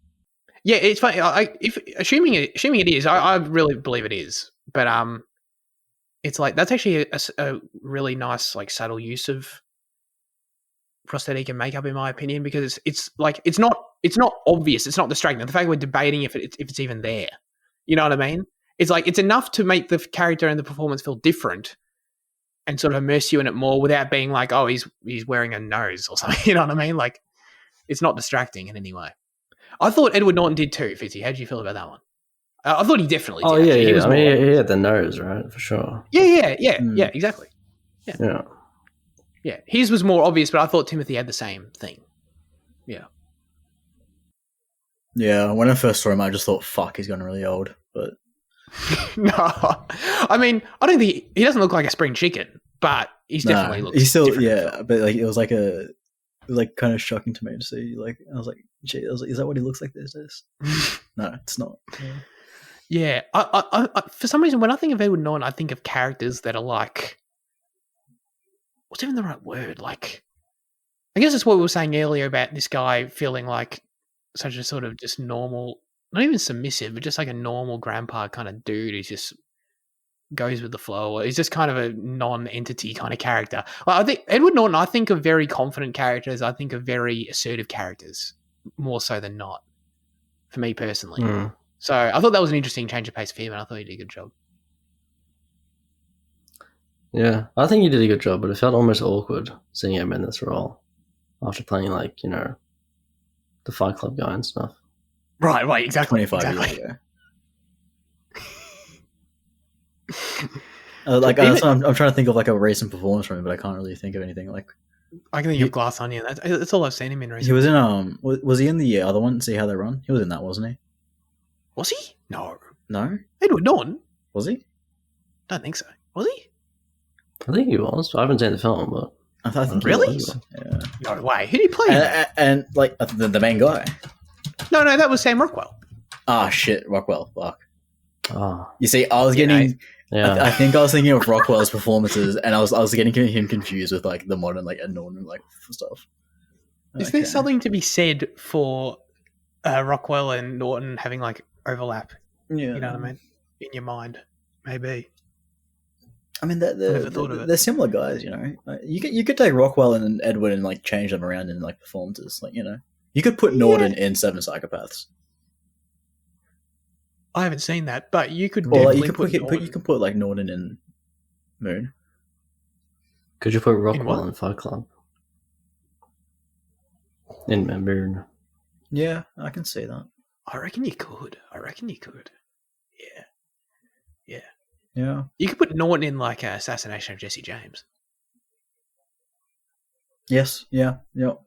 Yeah, it's funny. Assuming it is, I really believe it is. But it's like that's actually a really nice like subtle use of prosthetic and makeup, in my opinion, because it's like it's not obvious. It's not distracting. The fact we're debating if it's even there, you know what I mean? It's like it's enough to make the character and the performance feel different and sort of immerse you in it more without being like, oh, he's wearing a nose or something. You know what I mean? Like it's not distracting in any way. I thought Edward Norton did too, Fitzy. How did you feel about that one? I thought he definitely did. Oh, yeah, He was I mean, he had the nose, right? For sure. Yeah, exactly. Yeah. His was more obvious, but I thought Timothée had the same thing. Yeah. Yeah, when I first saw him, I just thought, fuck, he's gotten really old. But no. I mean, I don't think he doesn't look like a spring chicken, but he's definitely looks he's still, different. but like it was like kind of shocking to me to see. Like, I was like, gee, is that what he looks like these days? No, it's not. Yeah. I for some reason, when I think of Edward Norton, I think of characters that are like, what's even the right word? Like, I guess it's what we were saying earlier about this guy feeling like such a sort of just normal, not even submissive, but just like a normal grandpa kind of dude who just goes with the flow. Or he's just kind of a non-entity kind of character. Like, I think Edward Norton, I think of very confident characters. I think of very assertive characters, more so than not, for me personally. So I thought that was an interesting change of pace for him, and I thought he did a good job. Yeah, I think he did a good job, but it felt almost awkward seeing him in this role after playing like, you know, the Fight Club guy and stuff. Right, exactly. 25 years ago. I'm trying to think of like a recent performance from him, but I can't really think of anything. Like, I can think of Glass Onion. That's all I've seen him in recently. He was in was he in the other one? See How They Run? He was in that, wasn't he? Was he? No. Edward Norton? Was he? Don't think so. Was he? I think he was. I haven't seen the film, but I think really? He was. Yeah. No way. Who did he play? And like the main guy. No, that was Sam Rockwell. Ah, shit, Rockwell. Fuck. Oh. You see, I was getting. Yeah. I think I was thinking of Rockwell's performances, and I was getting him confused with like the modern like Norton like stuff. Is there something to be said for Rockwell and Norton having like overlap? Yeah, you know what I mean. In your mind, maybe. I mean, they're similar guys, you know. Like, you could take Rockwell and Edward and like change them around in like performances, like, you know. You could put Norton in Seven Psychopaths. I haven't seen that, but you could. Or like, you can put like Norton in Moon. Could you put Rockwell in Fight Club? In Moon. Yeah, I can see that. I reckon you could. Yeah. You could put Norton in like Assassination of Jesse James. Yes. Yeah. Yep.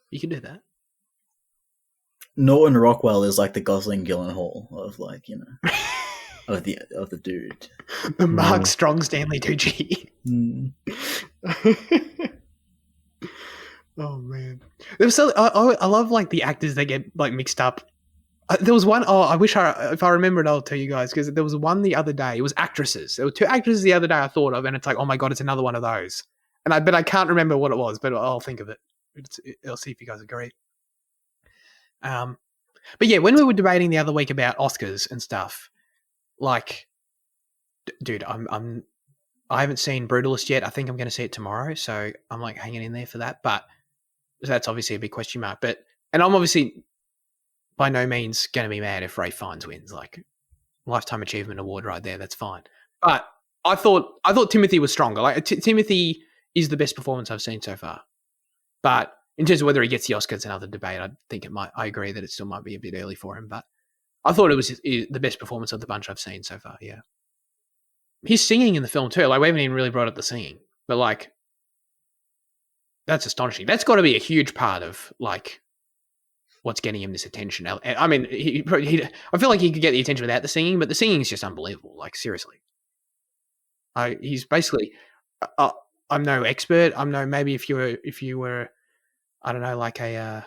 You could do that. Norton Rockwell is like the Gosling Gyllenhaal of like, you know, of the dude. The Mark Strong Stanley Tucci. Oh man, I love like the actors that get like mixed up. There was one. Oh, I wish if I remember it, I'll tell you guys, because there was one the other day. It was actresses. There were 2 actresses the other day I thought of, and it's like, oh my god, it's another one of those. But I can't remember what it was, but I'll think of it. I'll see if you guys agree. But yeah, when we were debating the other week about Oscars and stuff, like, dude, I haven't seen Brutalist yet. I think I'm going to see it tomorrow, so I'm like hanging in there for that. But that's obviously a big question mark. And I'm obviously by no means going to be mad if Ralph Fiennes wins. Like, Lifetime Achievement Award right there, that's fine. But I thought Timothée was stronger. Like, Timothée is the best performance I've seen so far. But in terms of whether he gets the Oscars, another debate. I think it might. I agree that it still might be a bit early for him, but I thought it was the best performance of the bunch I've seen so far. Yeah, his singing in the film too. Like, we haven't even really brought up the singing, but like, that's astonishing. That's got to be a huge part of like what's getting him this attention. I mean, I feel like he could get the attention without the singing, but the singing is just unbelievable. Like, seriously, he's basically. I'm no expert. Maybe if you were, I don't know, like a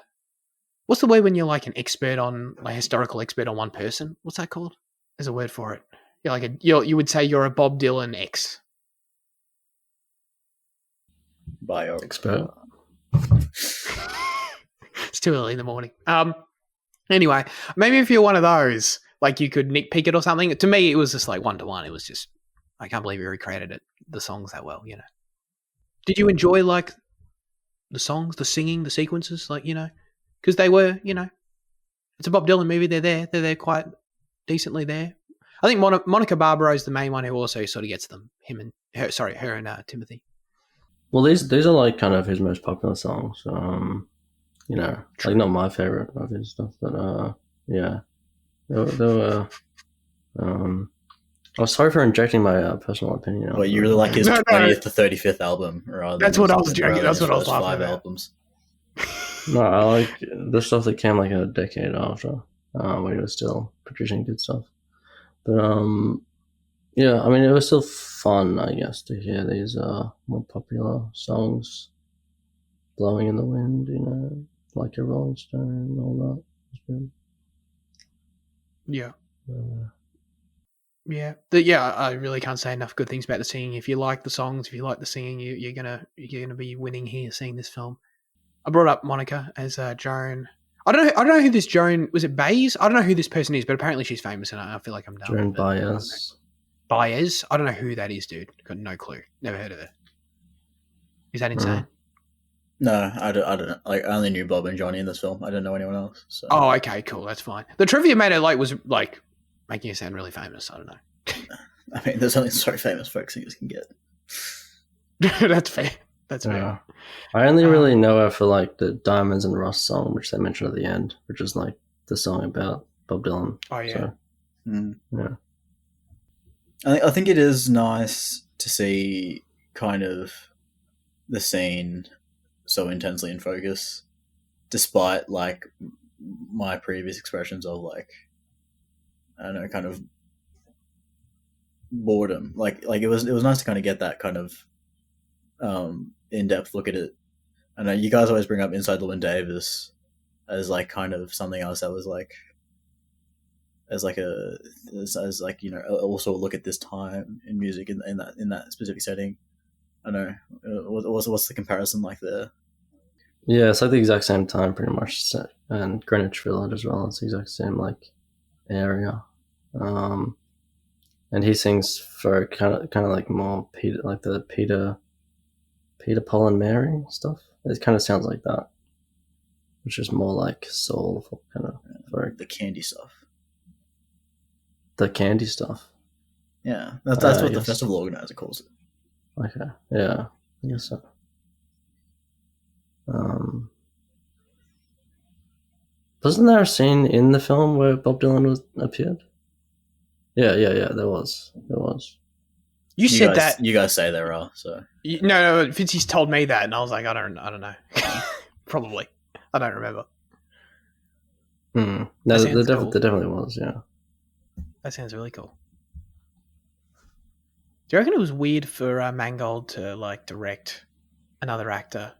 what's the word when you're like an expert on, like, historical expert on one person? What's that called? There's a word for it. You're like you would say you're a Bob Dylan X. Bio expert. It's too early in the morning. Anyway, maybe if you're one of those, like, you could nitpick it or something. To me, it was just like 1-to-1. It was just, I can't believe he recreated the songs that well. You know, did you enjoy like the songs, the singing, the sequences? Like, you know, because they were, you know, it's a Bob Dylan movie. They're there quite decently there. I think Monica Barbaro is the main one who also sort of gets them. Her and Timothée. Well, these are like kind of his most popular songs. You know, True. like, not my favorite of his stuff, but yeah, they were. I'm sorry for injecting my personal opinion. Well, you really like his 20th to 35th album, rather That's than what I was joking. That's what I was laughing 5 about. albums. No, I like the stuff that came like a decade after, when he was still producing good stuff. But yeah, I mean, it was still fun, I guess, to hear these more popular songs blowing in the wind, you know, like a Rolling Stone and all that. It was good. Yeah. Yeah, I really can't say enough good things about the singing. If you like the songs, if you like the singing, you're gonna be winning here seeing this film. I brought up Monica as Joan. I don't know who this Joan was. It Baez? I don't know who this person is, but apparently she's famous, and I feel like I'm done. Joan Baez. Baez? I don't know who that is, dude. Got no clue. Never heard of her. Is that insane? No, I don't know. Like, I only knew Bob and Johnny in this film. I didn't know anyone else. So. Oh, okay, cool. That's fine. The trivia made her was like making her sound really famous. I don't know. I mean, there's only so famous folk singers can get. That's fair. That's fair. Yeah. I only really know her for like the Diamonds and Rust song, which they mentioned at the end, which is like the song about Bob Dylan. Oh yeah. So, yeah. I think it is nice to see kind of the scene so intensely in focus, despite like my previous expressions of like, I don't know, kind of boredom. Like it was nice to kind of get that kind of in-depth look at it. I know you guys always bring up Inside Llewyn Davis as like kind of something else that was like as like you know, also a look at this time in music in that specific setting. I don't know, what's the comparison like there? Yeah, it's like the exact same time pretty much, and Greenwich Village as well. It's the exact same like area, and he sings for kind of like more Peter, like the Peter, Paul and Mary stuff. It kind of sounds like that, which is more like soulful kind of folk. The candy stuff. The candy stuff. Yeah, that's what the festival organizer calls it. Okay, yeah, I guess so. Wasn't there a scene in the film where Bob Dylan appeared? Yeah, there was. You said that. You guys say there are, so. No, Fitzy's told me that, and I was like, I don't know. Probably. I don't remember. No, there definitely was, yeah. That sounds really cool. Do you reckon it was weird for Mangold to like direct another actor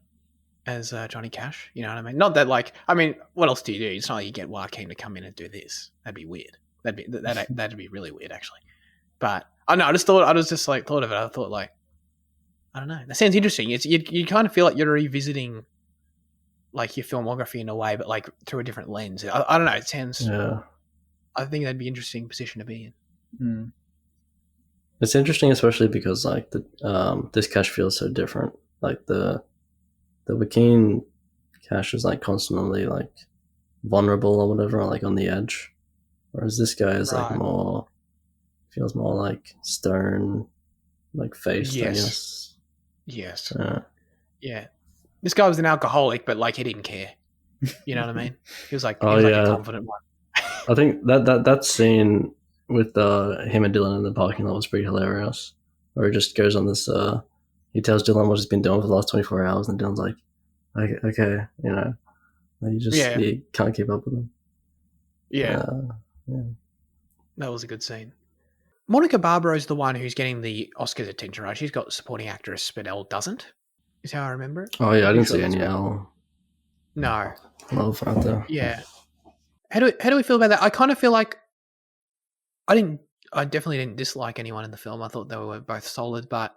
as Johnny Cash. You know what I mean? Not that what else do you do? It's not like you get Joaquin to come in and do this. That'd be weird. That'd be really weird, actually. But I know. I thought of it. I thought I don't know. That sounds interesting. You kind of feel like you're revisiting like your filmography in a way, but like through a different lens. I don't know. It sounds. Yeah. I think that'd be an interesting position to be in. Mm. It's interesting, especially because like this Cash feels so different. Like the Joaquin Cash is like constantly like vulnerable or whatever, like on the edge, whereas this guy is like feels more like stern, like faced. Yes. I guess. Yes. Yeah. Yeah. This guy was an alcoholic, but like he didn't care. You know what I mean? He was like, a confident one. I think that scene with him and Dylan in the parking lot was pretty hilarious. Where he just goes on this. He tells Dylan what he's been doing for the last 24 hours, and Dylan's like, "Okay, you know, you can't keep up with him." Yeah. That was a good scene. Monica Barbaro is the one who's getting the Oscars attention, right? She's got supporting actress, but Elle doesn't. Is how I remember it. Oh yeah, I didn't see any Elle. No. Love out there. Yeah. How do we feel about that? I kind of feel like I definitely didn't dislike anyone in the film. I thought they were both solid, but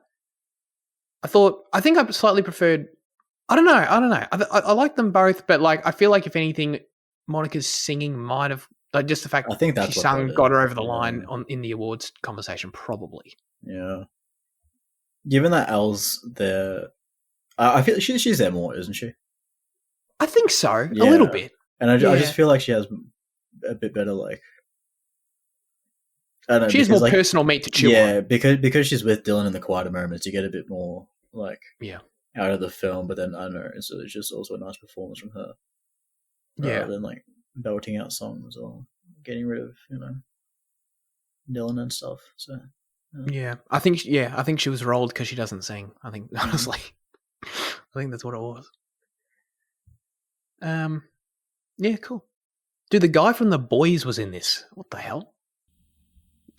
I think I slightly preferred. I don't know. I like them both, but like I feel like if anything, Monica's singing might have like just the fact I think that's she what sung that got her is. over the line in the awards conversation, probably. Yeah. Given that Elle's there, I feel she's there more, isn't she? I think so, a little bit. And I just feel like she has a bit better, like... I don't know, she has more like, personal meat to chew on. Yeah, because she's with Dylan in the quieter moments, you get a bit more, like, out of the film, but then, I don't know, so it's just also a nice performance from her. Rather than, like, belting out songs or getting rid of, you know, Dylan and stuff, so... Yeah, I think she was rolled because she doesn't sing. I think, honestly. I think that's what it was. Yeah, cool. Dude, the guy from The Boys was in this. What the hell?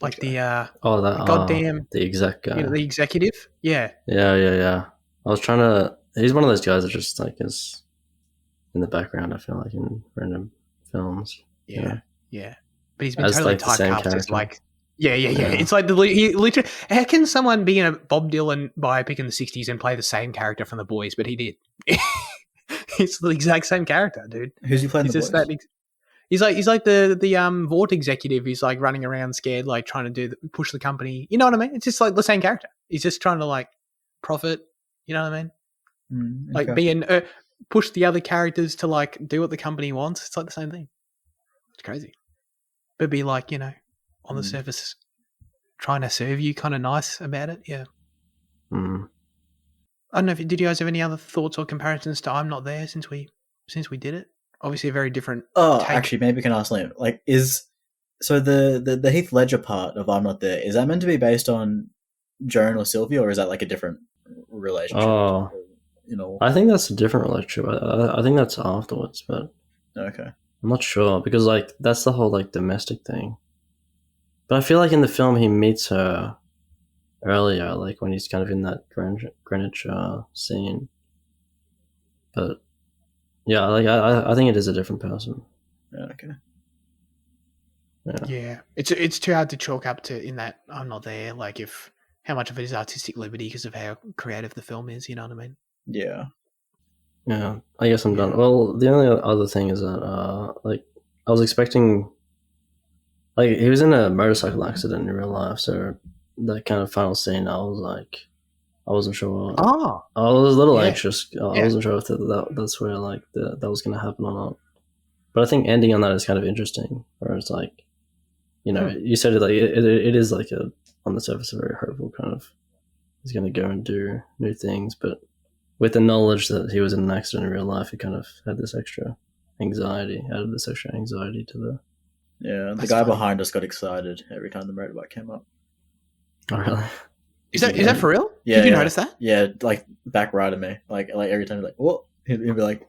Like the goddamn the exec guy. You know, the executive? Yeah. Yeah. I was trying to. He's one of those guys that just like is in the background. I feel like in random films. Yeah. But he's been totally typecast. Like, yeah. It's like he literally. How can someone be in a Bob Dylan biopic in the '60s and play the same character from The Boys? But he did. It's the exact same character, dude. Who's he playing? He's The Boys? He's like the Vought executive. He's like running around scared, like trying to push the company. You know what I mean? It's just like the same character. He's just trying to like profit. You know what I mean? Okay. Like push the other characters to like do what the company wants. It's like the same thing. It's crazy. But be like, you know, on the surface, trying to serve you, kind of nice about it. Yeah. I don't know. Did you guys have any other thoughts or comparisons to I'm Not There since we did it? Obviously, a very different. Take. Actually, maybe we can ask Liam. Like, so the Heath Ledger part of I'm Not There, is that meant to be based on Joan or Sylvia, or is that like a different relationship? Oh, you know, I think that's a different relationship. I think that's afterwards, but okay, I'm not sure because like that's the whole like domestic thing. But I feel like in the film he meets her earlier, like when he's kind of in that Greenwich scene. But yeah, like I think it is a different person. Yeah, okay. Yeah, it's too hard to chalk up to in that I'm Not There. Like how much of it is artistic liberty because of how creative the film is. You know what I mean? Yeah. Yeah, I guess I'm done. Well, the only other thing is that like I was expecting, like he was in a motorcycle accident in real life, so that kind of final scene, I wasn't sure. Oh, I was a little anxious. I wasn't sure if that's where like that was going to happen or not. But I think ending on that is kind of interesting, where it's like, you know, you said it like it is like on the surface a very hopeful kind of. He's going to go and do new things, but with the knowledge that he was in an accident in real life, he kind of had this extra anxiety. Added this extra anxiety to the. Yeah, the guy behind us got excited every time the motorbike came up. Oh really? Is that for real? Yeah. Did you notice that? Yeah, like back right at me. Like every time, like what? He'd be like,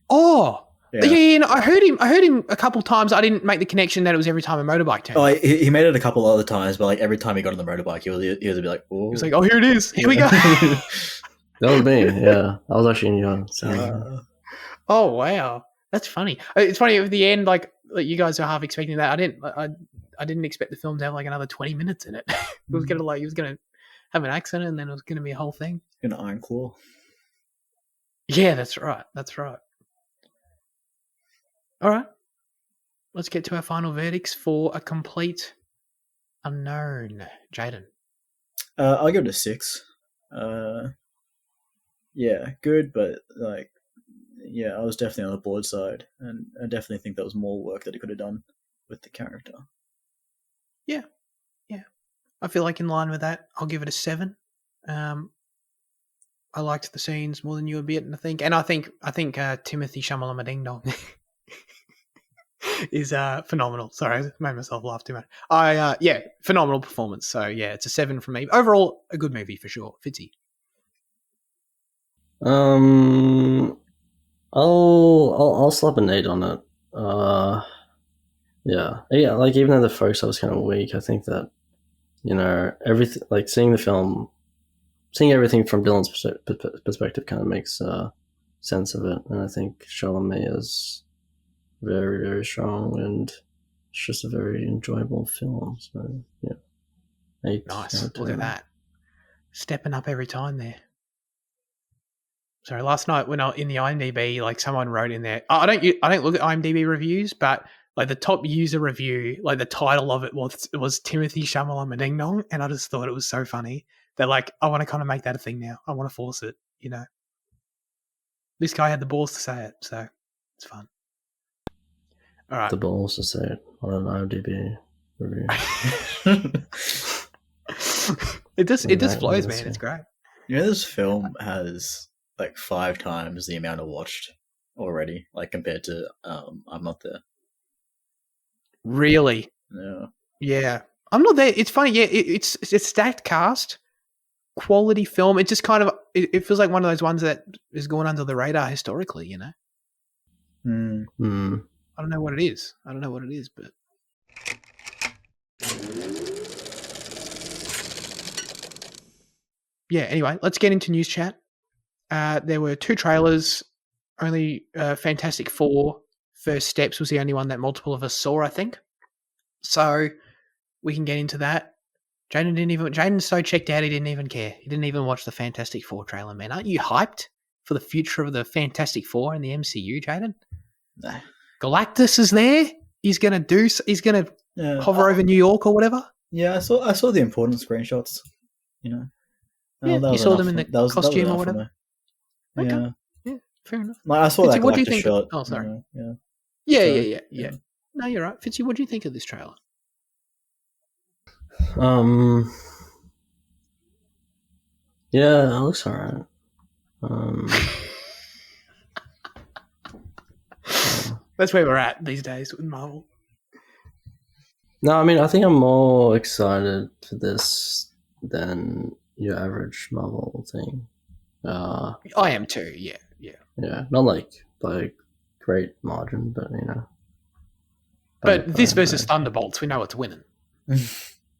"Oh, yeah." I heard him a couple times. I didn't make the connection that it was every time a motorbike turned. Oh, he made it a couple other times, but like every time he got on the motorbike, he was a bit like, "Oh." He was like, "Oh, here it is. Here we go." That was me. Yeah, I was actually young. So. Oh wow, that's funny. It's funny at the end, like you guys are half expecting that. I didn't expect the film to have like another 20 minutes in it. It was gonna have an accident, and then it was gonna be a whole thing. An Iron Claw. Yeah, that's right. That's right. All right, let's get to our final verdicts for A Complete Unknown. Jaden. I'll give it a 6. Yeah, good, but like, yeah, I was definitely on the board side, and I definitely think there was more work that he could have done with the character. Yeah. I feel like in line with that, I'll give it a 7. I liked the scenes more than you a bit, and I think Timothée Chalamet Ding Dong is phenomenal. Sorry, I made myself laugh too much. Phenomenal performance. So yeah, it's a 7 from me. Overall, a good movie for sure. Fitzy. I'll slap an 8 on it. Yeah. Like even though the first I was kind of weak, I think that everything, like seeing the film, seeing everything from Dylan's perspective kind of makes sense of it, and I think Chalamet is very, very strong, and it's just a very enjoyable film. So yeah, 8. Nice. Look at that, stepping up every time there. Sorry, last night when I in the IMDb, like someone wrote in there. I don't look at IMDb reviews, but like the top user review, like the title of it was Timothée Chalamet Ding Dong, and I just thought it was so funny. They're like, I want to kind of make that a thing now. I want to force it, This guy had the balls to say it, so it's fun. All right. The balls to say it on an IMDb review. It just flows, man. It's great. This film has like 5 times the amount I watched already, like compared to I'm Not There. Really? Yeah. I'm Not There. It's funny. Yeah, it's stacked cast, quality film. It just kind of it feels like one of those ones that is going under the radar historically. Mm. I don't know what it is. But yeah. Anyway, let's get into news chat. There were 2 trailers. Only Fantastic Four: First Steps was the only one that multiple of us saw, I think. So we can get into that. Jaden's so checked out he didn't even care. He didn't even watch the Fantastic Four trailer, man. Aren't you hyped for the future of the Fantastic Four in the MCU, Jaden? Nah. Galactus is there. He's gonna hover over New York or whatever. Yeah, I saw the important screenshots. Yeah, you saw them in the costume or whatever. Okay. Yeah, fair enough. Like, I saw Fitzy, that what do you Galactus think? shot. Oh, sorry. Yeah. No, you're right. Fitzy, what do you think of this trailer? Yeah, it looks alright. That's where we're at these days with Marvel. No, I mean, I think I'm more excited for this than your average Marvel thing. I am too. Yeah. Not like by a great margin, but But this versus Thunderbolts, we know it's winning.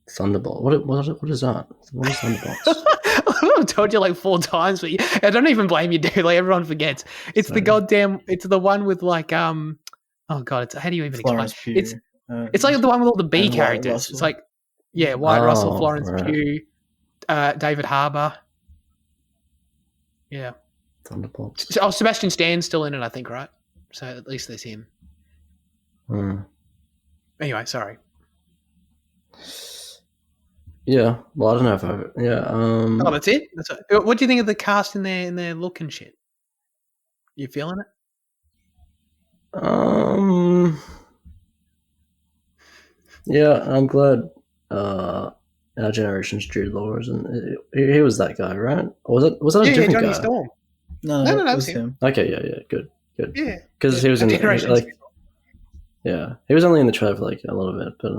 Thunderbolt. What is that? What is Thunderbolts? I've told you like 4 times, but I don't even blame you, dude. Like everyone forgets. It's the goddamn. It's the one with like oh god. It's how do you even Florence explain? Pugh. It's like the one with all the B and characters. It's like Wyatt Russell, Florence Pugh, David Harbour. Yeah. Thunderbolts. Oh, Sebastian Stan's still in it, I think, right? So at least there's him. Anyway, sorry. Yeah, well, I don't know if I. Yeah. Oh, that's it. What do you think of the cast in their look and shit? You feeling it? Yeah, I'm glad. Our generation's Jude Law, and he was that guy, right? Or was that a different Johnny guy? Storm. No, it was him. Okay, yeah, good. Yeah, because he was in Generations. Yeah, he was only in the trailer for like a little bit, but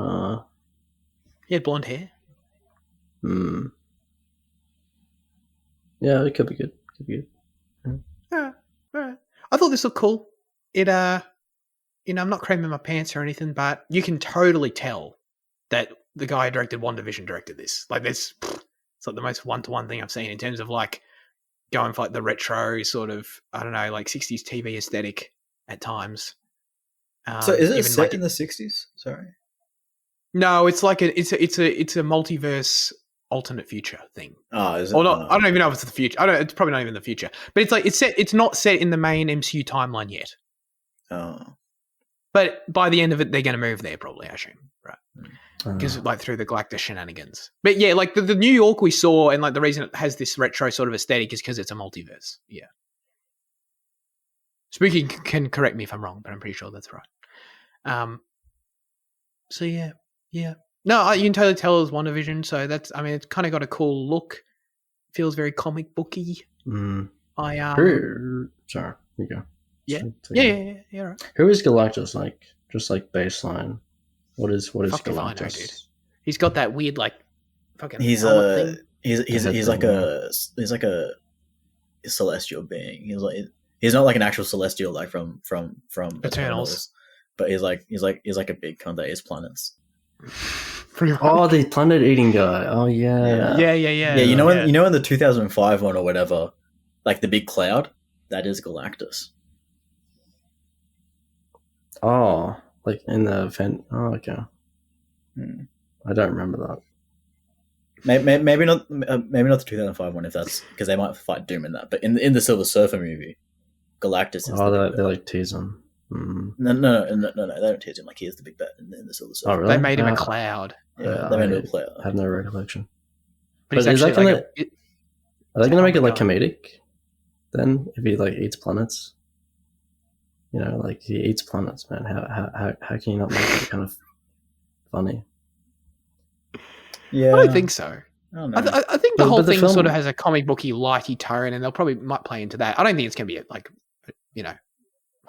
he had blonde hair. Yeah, it could be good. Yeah. All right. I thought this looked cool. It I'm not cramming my pants or anything, but you can totally tell that the guy who directed WandaVision directed this. Like this, it's like the most 1-to-1 thing I've seen in terms of like going for like the retro sort of, I don't know, like 60s TV aesthetic at times. So is it even set like in the 60s? Sorry. No, it's like it's a multiverse alternate future thing. Oh, is it? Or not? I don't even know if it's the future. It's probably not even the future. But it's like it's not set in the main MCU timeline yet. Oh. But by the end of it, they're going to move there, probably. I assume, right? Because like through the Galactus shenanigans. But yeah, like the New York we saw, and like the reason it has this retro sort of aesthetic is because it's a multiverse. Yeah. Spooky can correct me if I'm wrong, but I'm pretty sure that's right. So yeah. No, you can totally tell it was WandaVision. So that's, I mean, it's kind of got a cool look. Feels very comic booky. Mm. Sorry, here you go. Yeah. Right. Who is Galactus? Like, just like baseline. What is Fuck if I know, dude. Galactus? He's got that weird like fucking. He's helmet thing. he's like a celestial being. He's not like an actual celestial like from Eternals. But he's like a big cunt that eats planets. Oh, the planet eating guy. Oh yeah. Yeah. You know in the 2005 one or whatever, like the big cloud, that is Galactus. Oh, like in the event. Oh, okay. I don't remember that. Maybe not the 2005 one if that's because they might fight Doom in that. But in the Silver Surfer movie, Galactus is. Oh, they like tease him. Mm. No, they don't tease him like he is the big bad in the Silver Surfer. Oh, really? They made him a cloud. Yeah, they made him a cloud. I have no recollection. But he's is that actually gonna, like are they going to make it like comedic then if he like eats planets? You know, like he eats planets, man. How can you not make it kind of funny? Yeah, I don't think so. I don't know. I think the whole the thing film- sort of has a comic booky, lighty tone, and they'll probably might play into that. I don't think it's going to be like, you know,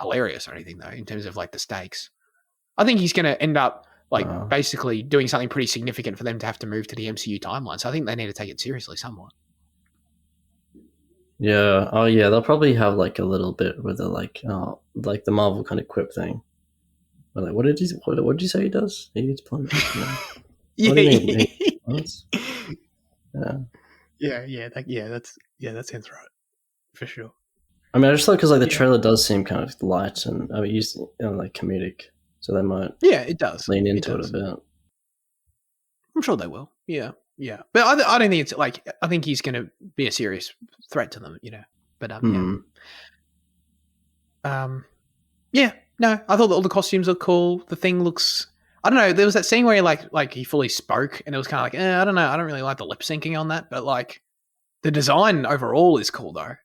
hilarious or anything though in terms of like the stakes. I think he's going to end up like basically doing something pretty significant for them to have to move to the MCU timeline. So I think they need to take it seriously somewhat. Yeah. Oh, yeah. They'll probably have like a little bit with the like the Marvel kind of quip thing. But like, what did you say he does? He eats planets. You know? Yeah. What do you mean? He eats planets? Yeah. That sounds right for sure. I mean, I just thought because like the trailer does seem kind of light and I mean, used like comedic, so they might it does lean into it a bit. I'm sure they will. Yeah. But I don't think it's like I think he's going to be a serious threat to them, you know. But yeah. No, I thought that all the costumes look cool. The thing looks. I don't know. There was that scene where he like he fully spoke, and it was kind of like, I don't know. I don't really like the lip syncing on that, but like the design overall is cool though.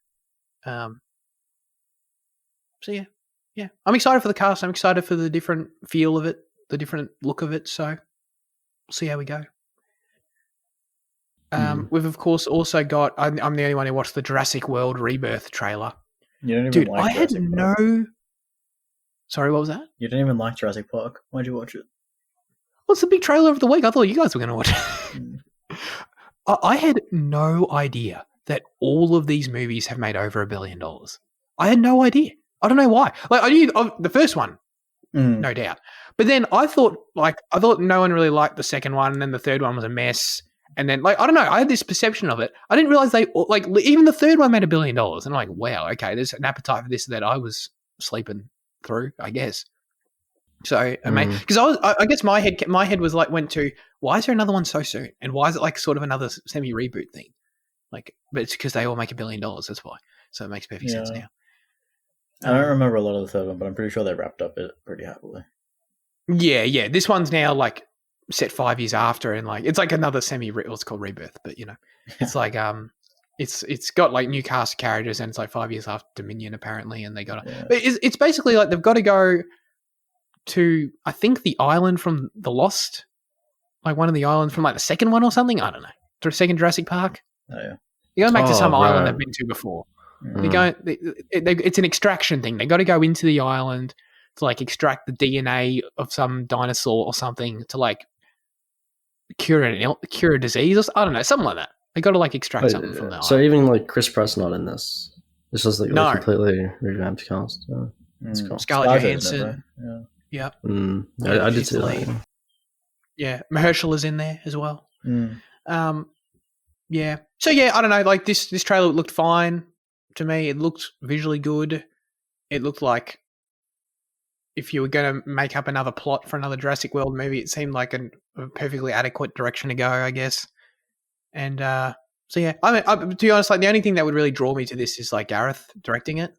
So yeah. I'm excited for the cast. I'm excited for the different feel of it, the different look of it. So we'll see how we go. We've of course also got. I'm the only one who watched the Jurassic World Rebirth trailer. You don't even Dude, like I had Jurassic Park. no. Sorry, what was that? You didn't even like Jurassic Park. Why'd you watch it? What's the big trailer of the week? I thought you guys were going to watch it. I had no idea that all of these movies have made over $1 billion. I had no idea. I don't know why. Like I knew the first one, no doubt. But then I thought no one really liked the second one, and then the third one was a mess. And then I don't know, I had this perception of it. I didn't realize even the third one made $1 billion. And I'm like, wow, okay, there's an appetite for this that I was sleeping through, I guess. So, because I guess my head was like went to why is there another one so soon, and why is it like sort of another semi reboot thing? Like, but it's because they all make $1 billion. That's why. So it makes perfect sense now. I don't remember a lot of the third one, but I'm pretty sure they wrapped up it pretty happily. Yeah. This one's now like set 5 years after, and like it's like another it's called Rebirth, but you know, it's like it's got like new cast of characters, and it's like 5 years after Dominion apparently, and they got to. But it's basically like they've got to go to I think the island from the Lost, like one of the islands from like the second one or something. I don't know. To the second Jurassic Park. Oh yeah. You're going back to some island they've been to before. It's an extraction thing. They got to go into the island to like extract the DNA of some dinosaur or something to like cure a disease or I don't know, something like that. They got to like extract something from the island. So even like Chris Pratt's not in this. It's just like no. a completely revamped cast. So it's cool. Scarlett Johansson. Yeah. I did see that. Yeah, Mahershala is in there as well. Yeah. So yeah, I don't know. Like this trailer looked fine to me. It looked visually good. It looked like if you were going to make up another plot for another Jurassic World movie, it seemed like a perfectly adequate direction to go, I guess. And so yeah, I mean, to be honest, like the only thing that would really draw me to this is like Gareth directing it.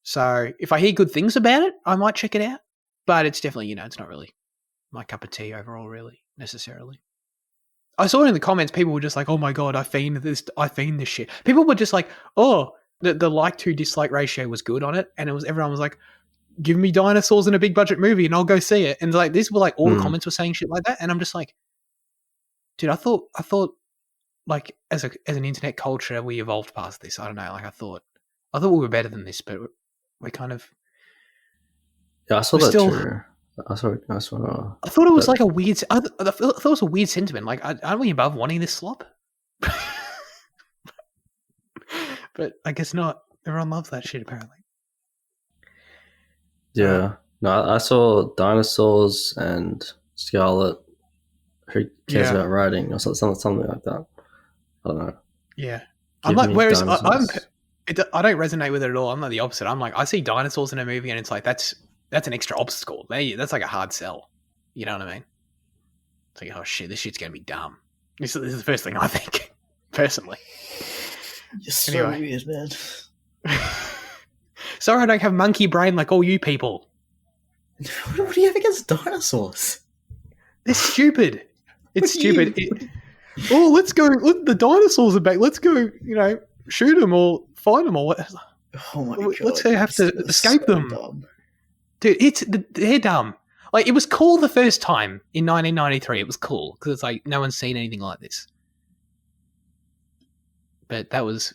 So if I hear good things about it, I might check it out. But it's definitely, it's not really my cup of tea overall, really, necessarily. I saw it in the comments, people were just like, oh my God, I fiend this shit. People were just like, oh, the like to dislike ratio was good on it. And everyone was like, give me dinosaurs in a big budget movie and I'll go see it. And like, these were like, all the comments were saying shit like that. And I'm just like, dude, I thought like as an internet culture, we evolved past this. I don't know. Like I thought we were better than this, but we're kind of. Yeah, I saw that too. I thought it was like a weird. I thought it was a weird sentiment. Like, aren't we above wanting this slop? But I guess not. Everyone loves that shit, apparently. Yeah. No, I saw dinosaurs and Scarlet. Who cares about writing or something like that? I don't know. Yeah, I'm like, whereas I don't resonate with it at all. I'm like the opposite. I'm like, I see dinosaurs in a movie and it's like that's an extra obstacle. That's like a hard sell. You know what I mean? It's like, oh shit, this shit's gonna be dumb. This is the first thing I think, personally. You're so weird, man. Sorry, I don't have monkey brain like all you people. What do you have against dinosaurs? They're stupid. It's stupid. Let's go. Look, the dinosaurs are back. Let's go, shoot them or find them or what. Oh my God. Let's have to escape them. Dumb. Dude, they're dumb. Like, it was cool the first time in 1993. It was cool because it's like no one's seen anything like this. But that was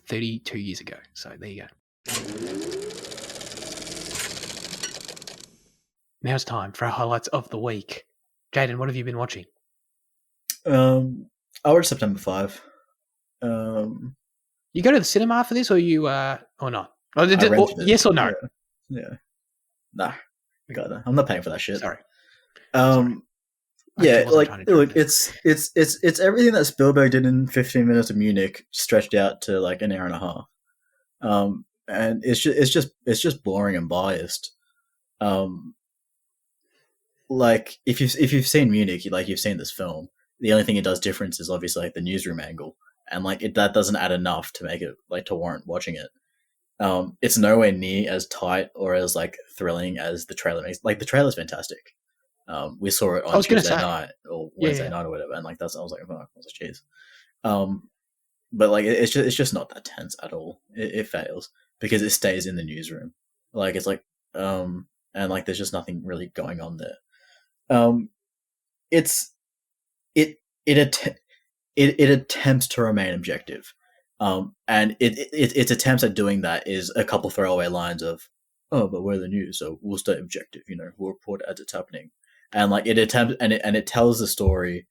32 years ago. So there you go. Now it's time for our highlights of the week. Jaden, what have you been watching? I watched September 5. You go to the cinema for this, or you or not? Yes or no? Yeah. Nah. I'm not paying for that shit. Sorry. Yeah, like look, it's everything that Spielberg did in 15 minutes of Munich stretched out to like an hour and a half. And it's just boring and biased. Like if you've seen Munich, like you've seen this film. The only thing it does difference is obviously like the newsroom angle, and like that doesn't add enough to make it like to warrant watching it. It's nowhere near as tight or as like thrilling as the trailer makes. Like the trailer's fantastic. We saw it on Tuesday night or Wednesday night or whatever, and like I was like, oh, jeez. But like it's just not that tense at all. It fails because it stays in the newsroom. Like it's like and like there's just nothing really going on there. It attempts to remain objective, and its attempts at doing that is a couple throwaway lines of, oh, but we're the news, so we'll stay objective. We'll report as it's happening, and like it attempts and it tells the story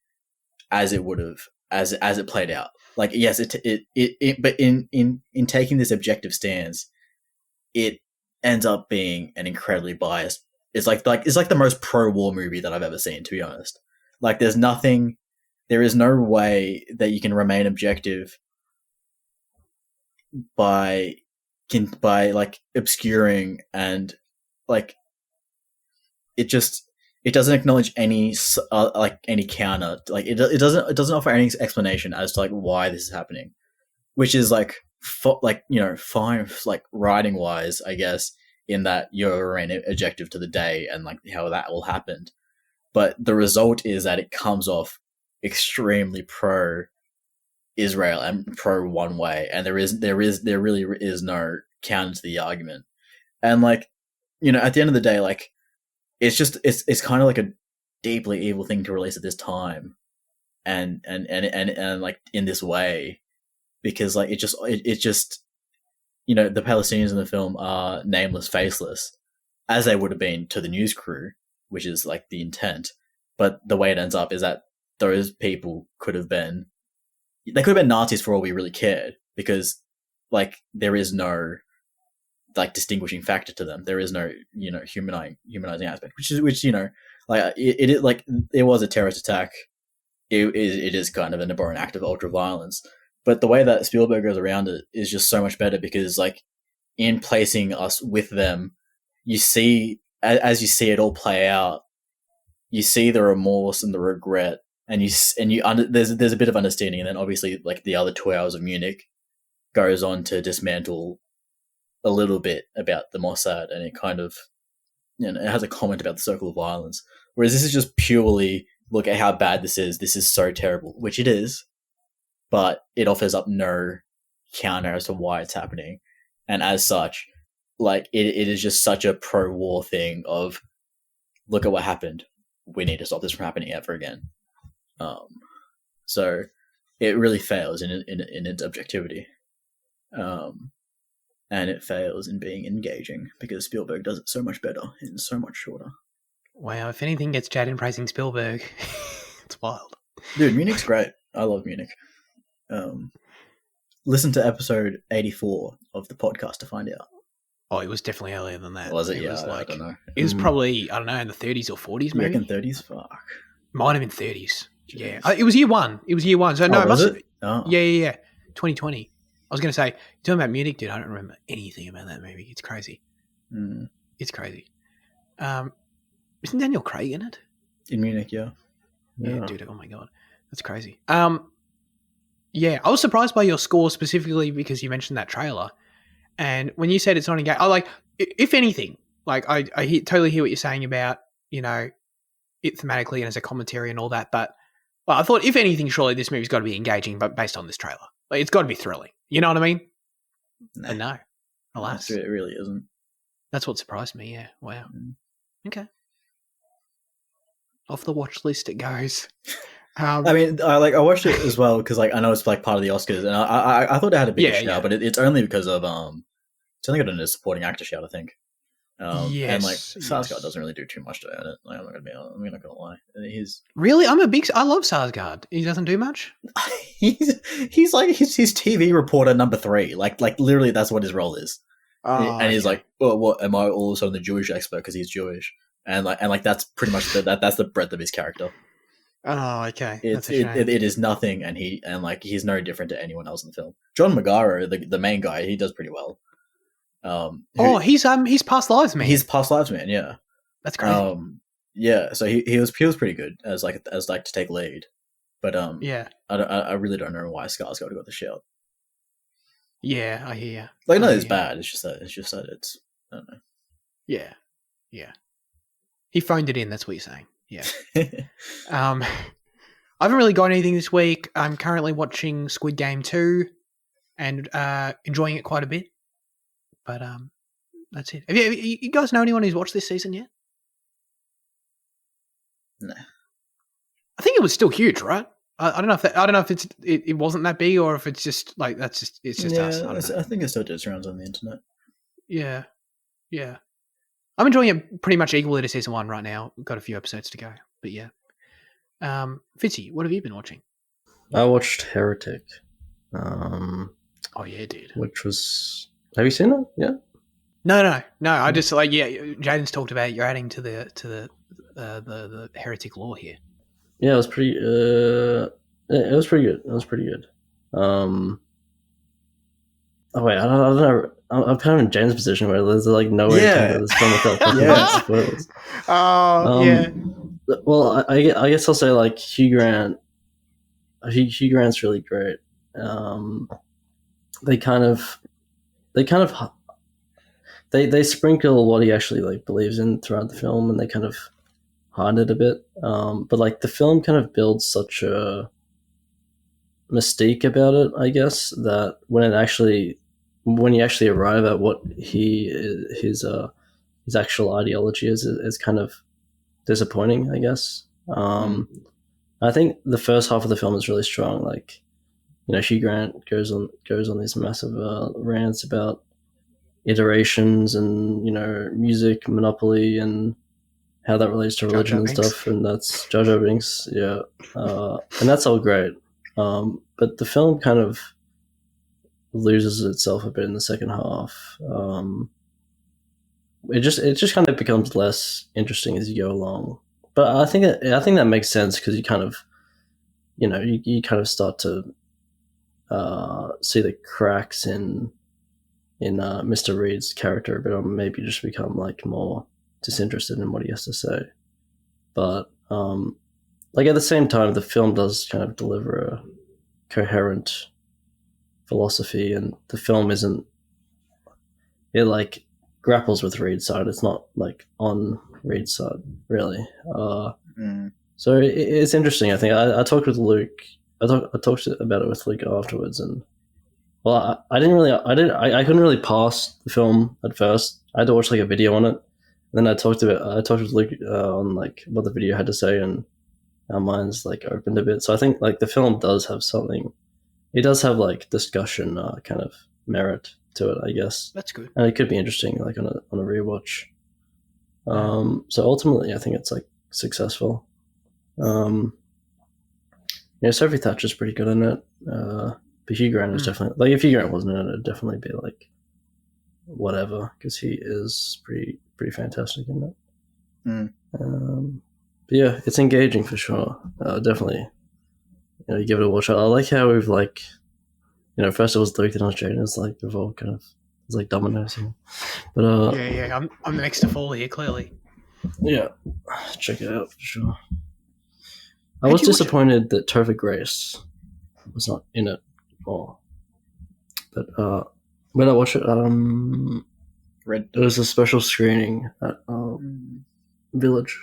as it would have as it played out. Like yes, but in taking this objective stance, it ends up being an incredibly biased. It's like the most pro-war movie that I've ever seen, to be honest. Like there is no way that you can remain objective by like obscuring and like it doesn't acknowledge any counter, like it doesn't offer any explanation as to like why this is happening, which is like fine, like writing wise, I guess, in that you're remaining objective to the day and like how that all happened. But the result is that it comes off extremely pro Israel and pro one way, and there really is no counter to the argument. And like, at the end of the day, like it's kind of like a deeply evil thing to release at this time, and like in this way, because like it just the Palestinians in the film are nameless, faceless, as they would have been to the news crew, which is like the intent. But the way it ends up is that those people could have been Nazis for all we really cared, because like there is no like distinguishing factor to them. There is no humanizing aspect, which like it like it was a terrorist attack. it is kind of an abhorrent act of ultra violence. But the way that Spielberg goes around it is just so much better because, like, in placing us with them, you see, as you see it all play out, you see the remorse and the regret, and there's a bit of understanding, and then obviously, like, the other 2 hours of Munich goes on to dismantle a little bit about the Mossad, and it kind of, you know, it has a comment about the circle of violence. Whereas this is just purely, look at how bad this is so terrible, which it is, but it offers up no counter as to why it's happening. And as such, like, it is just such a pro-war thing of, look at what happened. We need to stop this from happening ever again. So it really fails in its objectivity. And it fails in being engaging because Spielberg does it so much better and so much shorter. Wow, if anything gets Chad in praising Spielberg, it's wild. Dude, Munich's great. I love Munich. Listen to episode 84 of the podcast to find out. Oh, it was definitely earlier than that. Was it? Was I don't know. It was probably, I don't know, in the 30s or 40s, maybe? You reckon 30s? Fuck. Might have been 30s. Jeez. Yeah. It was year one. So, no, it must have. Oh. Yeah. 2020. I was going to say, you're talking about Munich, dude, I don't remember anything about that movie. It's crazy. It's crazy. Isn't Daniel Craig in it? In Munich, yeah. Yeah, dude, oh my God. That's crazy. Yeah, I was surprised by your score specifically because you mentioned that trailer. And when you said it's not engaging, I like, if anything, like I totally hear what you're saying about, you know, it thematically and as a commentary and all that. But well, I thought, if anything, surely this movie's got to be engaging, but based on this trailer. Like, it's got to be thrilling. You know what I mean? No. And no, alas. It really isn't. That's what surprised me, yeah. Wow. Okay. Off the watch list it goes. I mean, I watched it as well because, like, I know it's like part of the Oscars, and I thought it had a big shout, but it's only because of it's only got a supporting actor shout, I think. Yes, and like Sarsgaard doesn't really do too much to earn it. Like, I'm not gonna lie. He's really, I love Sarsgaard. He doesn't do much. he's like his TV reporter number 3. Like literally, that's what his role is. Oh, and he's like, well, what am I all of a sudden the Jewish expert because he's Jewish? And that's pretty much that's the breadth of his character. Oh, okay. It is nothing, and he's no different to anyone else in the film. John Magaro, the main guy, he does pretty well. He's Past Lives Man. He's Past Lives Man, yeah. That's crazy. Yeah. So he was pretty good as to take lead, but yeah. I really don't know why Skarsgård got the shout. Yeah, I hear you. Like, no, it's bad. It's just that it's I don't know. Yeah. He phoned it in. That's what you're saying. Yeah. I haven't really got anything this week. I'm currently watching Squid Game 2 and enjoying it quite a bit. But that's it. Have you guys know anyone who's watched this season yet? No. I think it was still huge, right? I don't know if it wasn't that big or if it's just like it's just us. I think it still does rounds on the internet. Yeah. I'm enjoying it pretty much equally to season 1 right now. We've got a few episodes to go, but yeah. Fitzy, what have you been watching? I watched Heretic. Oh yeah, dude. Which was, have you seen it? Yeah. No. I just Jaden's talked about it. You're adding to the heretic lore here. Yeah, it was pretty. It was pretty good. Oh wait, I don't know. I'm kind of in James' position where there's like no way to this film without spoilers. Yeah. Well, I guess I'll say like Hugh Grant. Hugh Grant's really great. They sprinkle what he actually like believes in throughout the film, and they kind of hide it a bit. But like the film kind of builds such a mystique about it, I guess, that when you actually arrive at what his actual ideology is kind of disappointing, I guess. I think the first half of the film is really strong. Like, you know, Hugh Grant goes on these massive rants about iterations and, you know, music monopoly and how that relates to religion and stuff. And that's Jar Jar Binks, yeah. And that's all great. But the film kind of loses itself a bit in the second half. It just kind of becomes less interesting as you go along. But I think that makes sense because you kind of you kind of start to see the cracks in Mr. Reed's character, but maybe just become like more disinterested in what he has to say. But like at the same time, the film does kind of deliver a coherent philosophy, and the film it like grapples with Reed's side. It's not like on Reed's side, really. So it's interesting. I think I talked with Luke. I talked about it with Luke afterwards, and well, I couldn't really pass the film at first. I had to watch like a video on it. And then I talked with Luke on like what the video had to say, and our minds like opened a bit. So I think like the film does have something. It does have like discussion kind of merit to it, I guess. That's good. And it could be interesting like on a rewatch. So ultimately, I think it's like successful. Sophie Thatcher's pretty good in it. But Hugh Grant is definitely like if Hugh Grant wasn't in it, it'd definitely be like whatever, because he is pretty fantastic in it. But yeah, it's engaging for sure. Definitely, you give it a watch. I like how we've like, first it was Luke, then it was Jaden. It's like we've all kind of it's like dominoes. But yeah, I'm the next to fall here, clearly. Yeah, check it out for sure. I was disappointed that Topher Grace was not in it more. But when I watched it, it was a special screening at Village.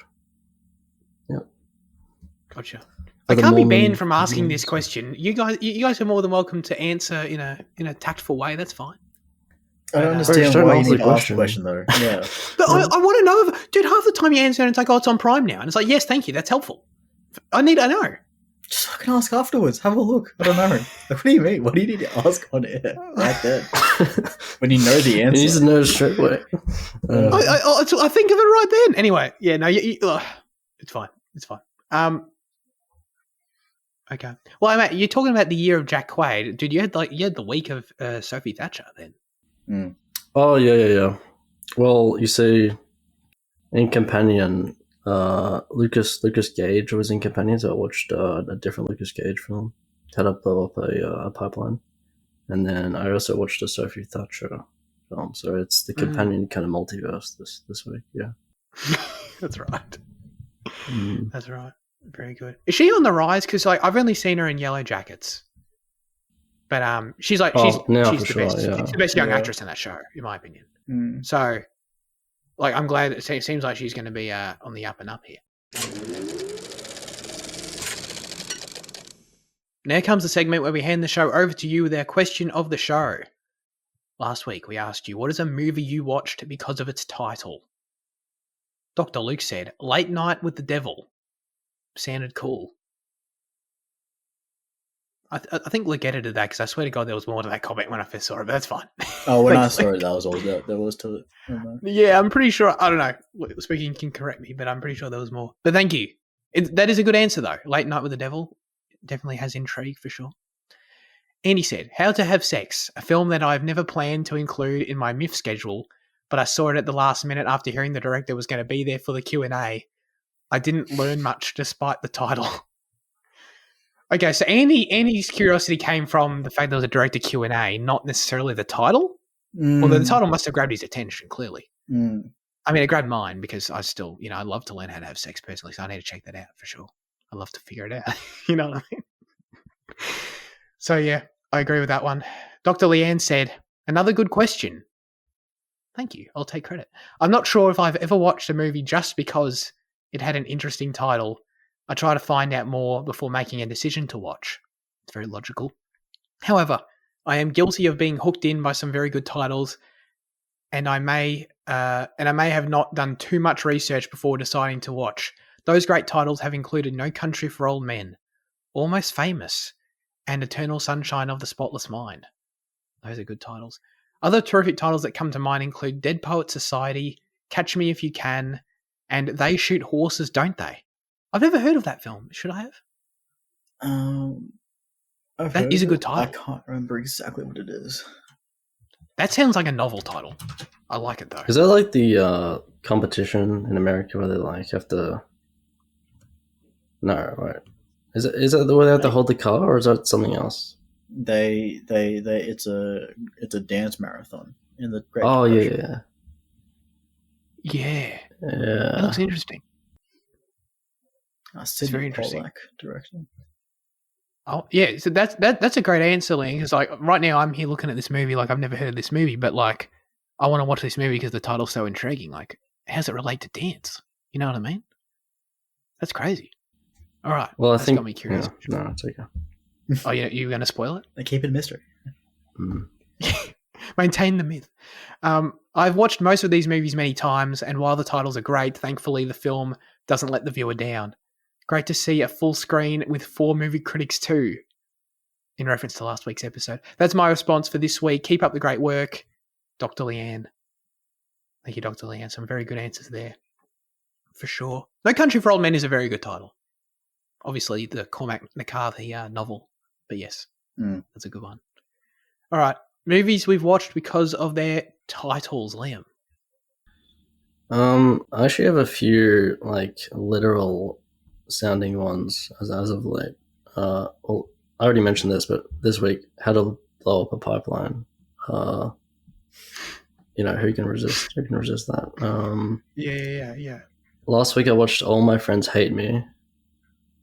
Yeah. Gotcha. I can't be banned from asking this question. You guys are more than welcome to answer in a tactful way. That's fine. I don't understand why you need to ask the question though. Yeah. But I want to know, dude. Half the time you answer and it's like, oh, it's on Prime now, and it's like, yes, thank you, that's helpful. I know. Just fucking ask afterwards. Have a look. I don't know. What do you mean? What do you need to ask on air right then? When you know the answer. You need to know straight away. I think of it right then. Anyway, yeah, no, it's fine. It's fine. Okay. Well, mate, you're talking about the year of Jack Quaid, dude. You had the week of Sophie Thatcher then. Oh yeah. Well, you see, in Companion, Lucas Gage was in Companion, so I watched a different Lucas Gage film, How to Blow Up a Pipeline, and then I also watched a Sophie Thatcher film. So it's the Companion kind of multiverse this week. Yeah, that's right. That's right. Very good. Is she on the rise? Because I've only seen her in Yellow Jackets, but she's the best. Sure, yeah. She's the best young actress in that show, in my opinion. So, I'm glad it seems like she's going to be on the up and up here. Now comes the segment where we hand the show over to you with our question of the show. Last week we asked you, what is a movie you watched because of its title? Dr. Luke said, Late Night with the Devil. Sounded cool. I think Luke edited that because I swear to God there was more to that comment when I first saw it, but that's fine. Oh, when I saw it, that was all there was to it. Yeah, I'm pretty sure. I don't know. Speaking can correct me, but I'm pretty sure there was more. But thank you. That is a good answer, though. Late Night with the Devil definitely has intrigue for sure. Andy said, How to Have Sex, a film that I've never planned to include in my MIF schedule, but I saw it at the last minute after hearing the director was going to be there for the Q&A. I didn't learn much despite the title. Okay, so Andy's curiosity came from the fact there was a director Q&A, not necessarily the title. Although the title must have grabbed his attention, clearly. I mean, it grabbed mine because I still, I love to learn how to have sex personally, so I need to check that out for sure. I love to figure it out. You know what I mean? So, yeah, I agree with that one. Dr. Leanne said, another good question. Thank you. I'll take credit. I'm not sure if I've ever watched a movie just because it had an interesting title. I try to find out more before making a decision to watch. It's very logical. However, I am guilty of being hooked in by some very good titles, and I may have not done too much research before deciding to watch. Those great titles have included No Country for Old Men, Almost Famous, and Eternal Sunshine of the Spotless Mind. Those are good titles. Other terrific titles that come to mind include Dead Poet Society, Catch Me If You Can, and They Shoot Horses, Don't They? I've never heard of that film. Should I have? That is a good title. I can't remember exactly what it is. That sounds like a novel title. I like it though. Is that like the competition in America where they like have to? No, right? Is it the way they have to hold the car, or is that something else? They it's a dance marathon in the Great Oh Depression. Yeah. Yeah. That looks interesting. It's very interesting. Direction. Oh yeah, so that's a great answer, Lee. Because like right now, I'm here looking at this movie. Like I've never heard of this movie, but like I want to watch this movie because the title's so intriguing. Like, how does it relate to dance? You know what I mean? That's crazy. All right. Well, I that's think got me curious. No, it's okay. Oh, you're going to spoil it? They keep it a mystery. Maintain the myth. I've watched most of these movies many times, and while the titles are great, thankfully the film doesn't let the viewer down. Great to see a full screen with 4 movie critics too, in reference to last week's episode. That's my response for this week. Keep up the great work, Dr. Leanne. Thank you, Dr. Leanne. Some very good answers there, for sure. No Country for Old Men is a very good title. Obviously, the Cormac McCarthy novel, but yes, that's a good one. All right, movies we've watched because of their titles, Liam. I actually have a few like literal sounding ones as of late. Well, I already mentioned this, but this week, How to Blow Up a Pipeline. Who can resist? Who can resist that? Yeah. Last week I watched All My Friends Hate Me.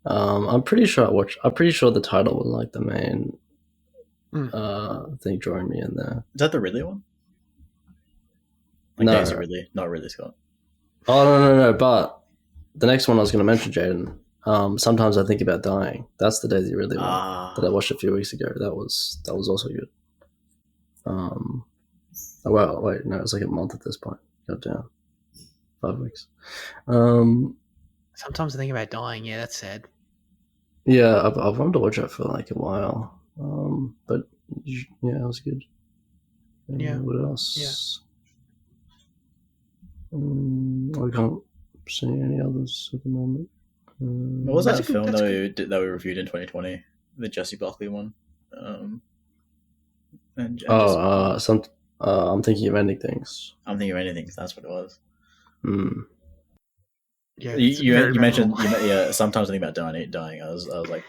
I'm pretty sure the title was like the main thing drawing me in there. Is that the Ridley one? Like No. Daisy Ridley, not Ridley Scott. Oh no! But the next one I was going to mention, Jaden. Sometimes I Think About Dying. That's the Daisy Ridley one that I watched a few weeks ago. That was also good. Well, wait, no, it was like a month at this point. Got down 5 weeks. Sometimes I think about dying. Yeah, that's sad. Yeah, I've wanted to watch that for like a while. But yeah, it was good. Yeah. What else? Yeah. I can't see any others at the moment. What was that film that we reviewed in 2020? The Jesse Buckley one. I'm Thinking of Ending Things. I'm Thinking of Ending Things. That's what it was. Yeah, you mentioned sometimes I think about dying. I was like,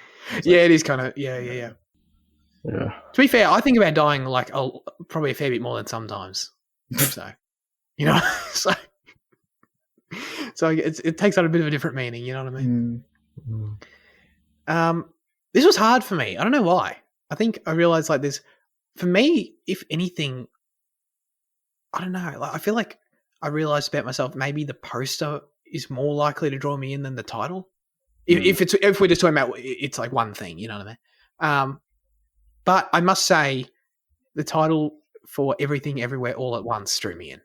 it is kind of yeah. Yeah. To be fair, I think about dying like probably a fair bit more than sometimes. So, so it takes on a bit of a different meaning. You know what I mean? This was hard for me. I don't know why. I think I realized like this for me. If anything, I don't know. Like I feel like I realized about myself. Maybe the poster is more likely to draw me in than the title. If we're just talking about it's like one thing, you know what I mean? But I must say, the title for Everything Everywhere All at Once drew me in.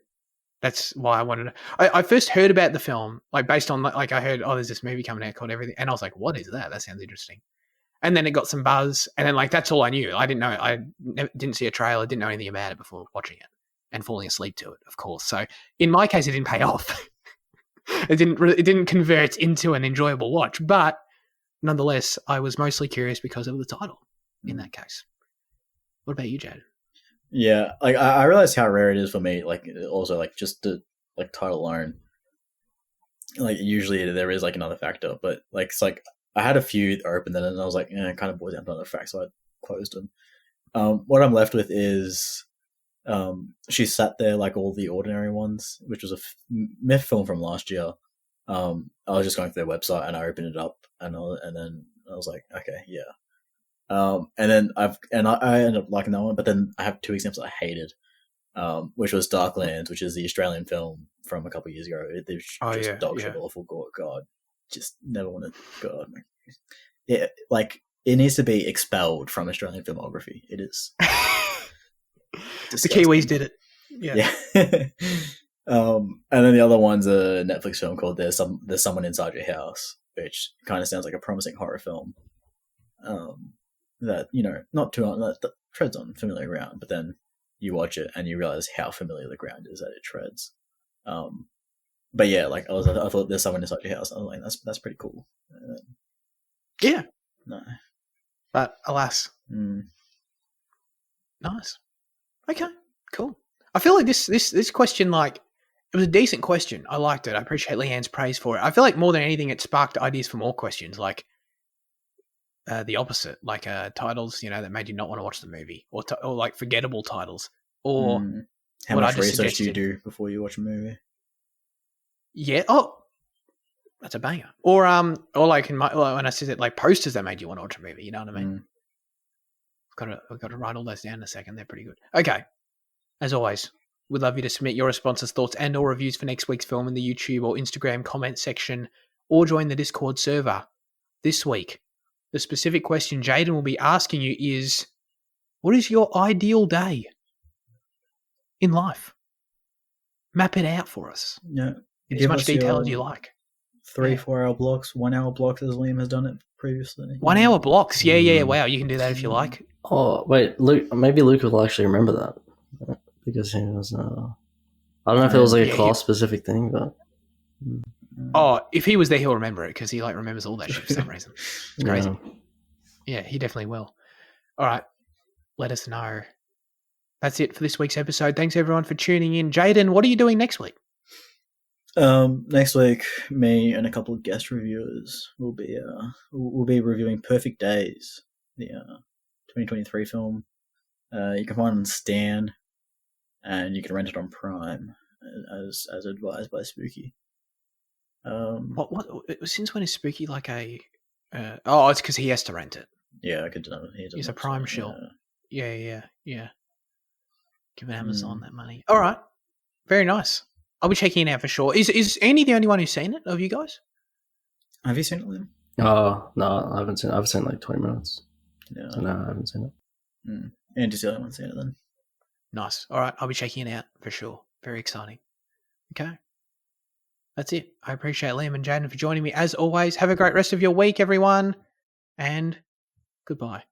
That's why I wanted to. I first heard about the film, like based on like I heard, there's this movie coming out called Everything, and I was like, what is that? That sounds interesting. And then it got some buzz, and then like that's all I knew. I didn't know. I didn't see a trailer, didn't know anything about it before watching it and falling asleep to it, of course. So in my case, it didn't pay off. It didn't convert into an enjoyable watch, but nonetheless, I was mostly curious because of the title. In that case, what about you, Jade? Yeah, like I realized how rare it is for me. Like also like just the like title alone. Like usually there is like another factor, but like it's like I had a few open then, and I was like, it kind of boils down to another fact, so I closed them. What I'm left with is She Sat There Like All the Ordinary Ones, which was a myth film from last year. I was just going through their website and I opened it up, and then I was like, okay, yeah. And then I ended up liking that one, but then I have 2 examples I hated, which was Darklands, which is the Australian film from a couple of years ago. It's dog shit awful. God, just never want to. God, yeah, like it needs to be expelled from Australian filmography. It is. The Kiwis did it. Yeah. And then the other one's a Netflix film called There's Someone Inside Your House, which kind of sounds like a promising horror film. That not too that treads on familiar ground, but then you watch it and you realize how familiar the ground is that it treads. But yeah, like I thought There's Someone Inside Your House. I was like, that's pretty cool. Yeah. No. But alas. Nice. Okay. Cool. I feel like this question, like, it was a decent question. I liked it. I appreciate Leanne's praise for it. I feel like more than anything, it sparked ideas for more questions. Like, the opposite, like titles, that made you not want to watch the movie, or like forgettable titles, or How what much I just research do you suggested. do before you watch a movie? Yeah. Oh, that's a banger. Or like when I said it, like posters that made you want to watch a movie. You know what I mean? I've got to write all those down in a second. They're pretty good. Okay. As always, we'd love you to submit your responses, thoughts, and or reviews for next week's film in the YouTube or Instagram comment section, or join the Discord server. This week, the specific question Jaden will be asking you is, what is your ideal day in life? Map it out for us. Yeah. In as Give much us detail your as you like. 3-4 hour blocks, 1 hour blocks as Liam has done it previously. 1 hour blocks. Yeah. Wow, you can do that if you like. Oh wait, Luke. Maybe Luke will actually remember that because he was. I don't know if it was like a class specific thing, but. Oh, if he was there, he'll remember it because he like remembers all that shit for some reason. It's crazy. Yeah, he definitely will. All right, let us know. That's it for this week's episode. Thanks everyone for tuning in. Jaden, what are you doing next week? Next week, me and a couple of guest reviewers will be reviewing Perfect Days, the 2023 film. You can find it on Stan, and you can rent it on Prime, as advised by Spooky. What? Since when is Spooky like a? It's because he has to rent it. Yeah, I could. He's a Prime shill. Yeah. Give Amazon that money. All right, very nice. I'll be checking it out for sure. Is Andy the only one who's seen it of you guys? Have you seen it, Liam? Oh no, I haven't seen it. I've seen like 20 minutes. Yeah. So no, I haven't seen it. Andy's the only one seen it then. Nice. All right, I'll be checking it out for sure. Very exciting. Okay. That's it. I appreciate Liam and Jaden for joining me as always. Have a great rest of your week, everyone, and goodbye.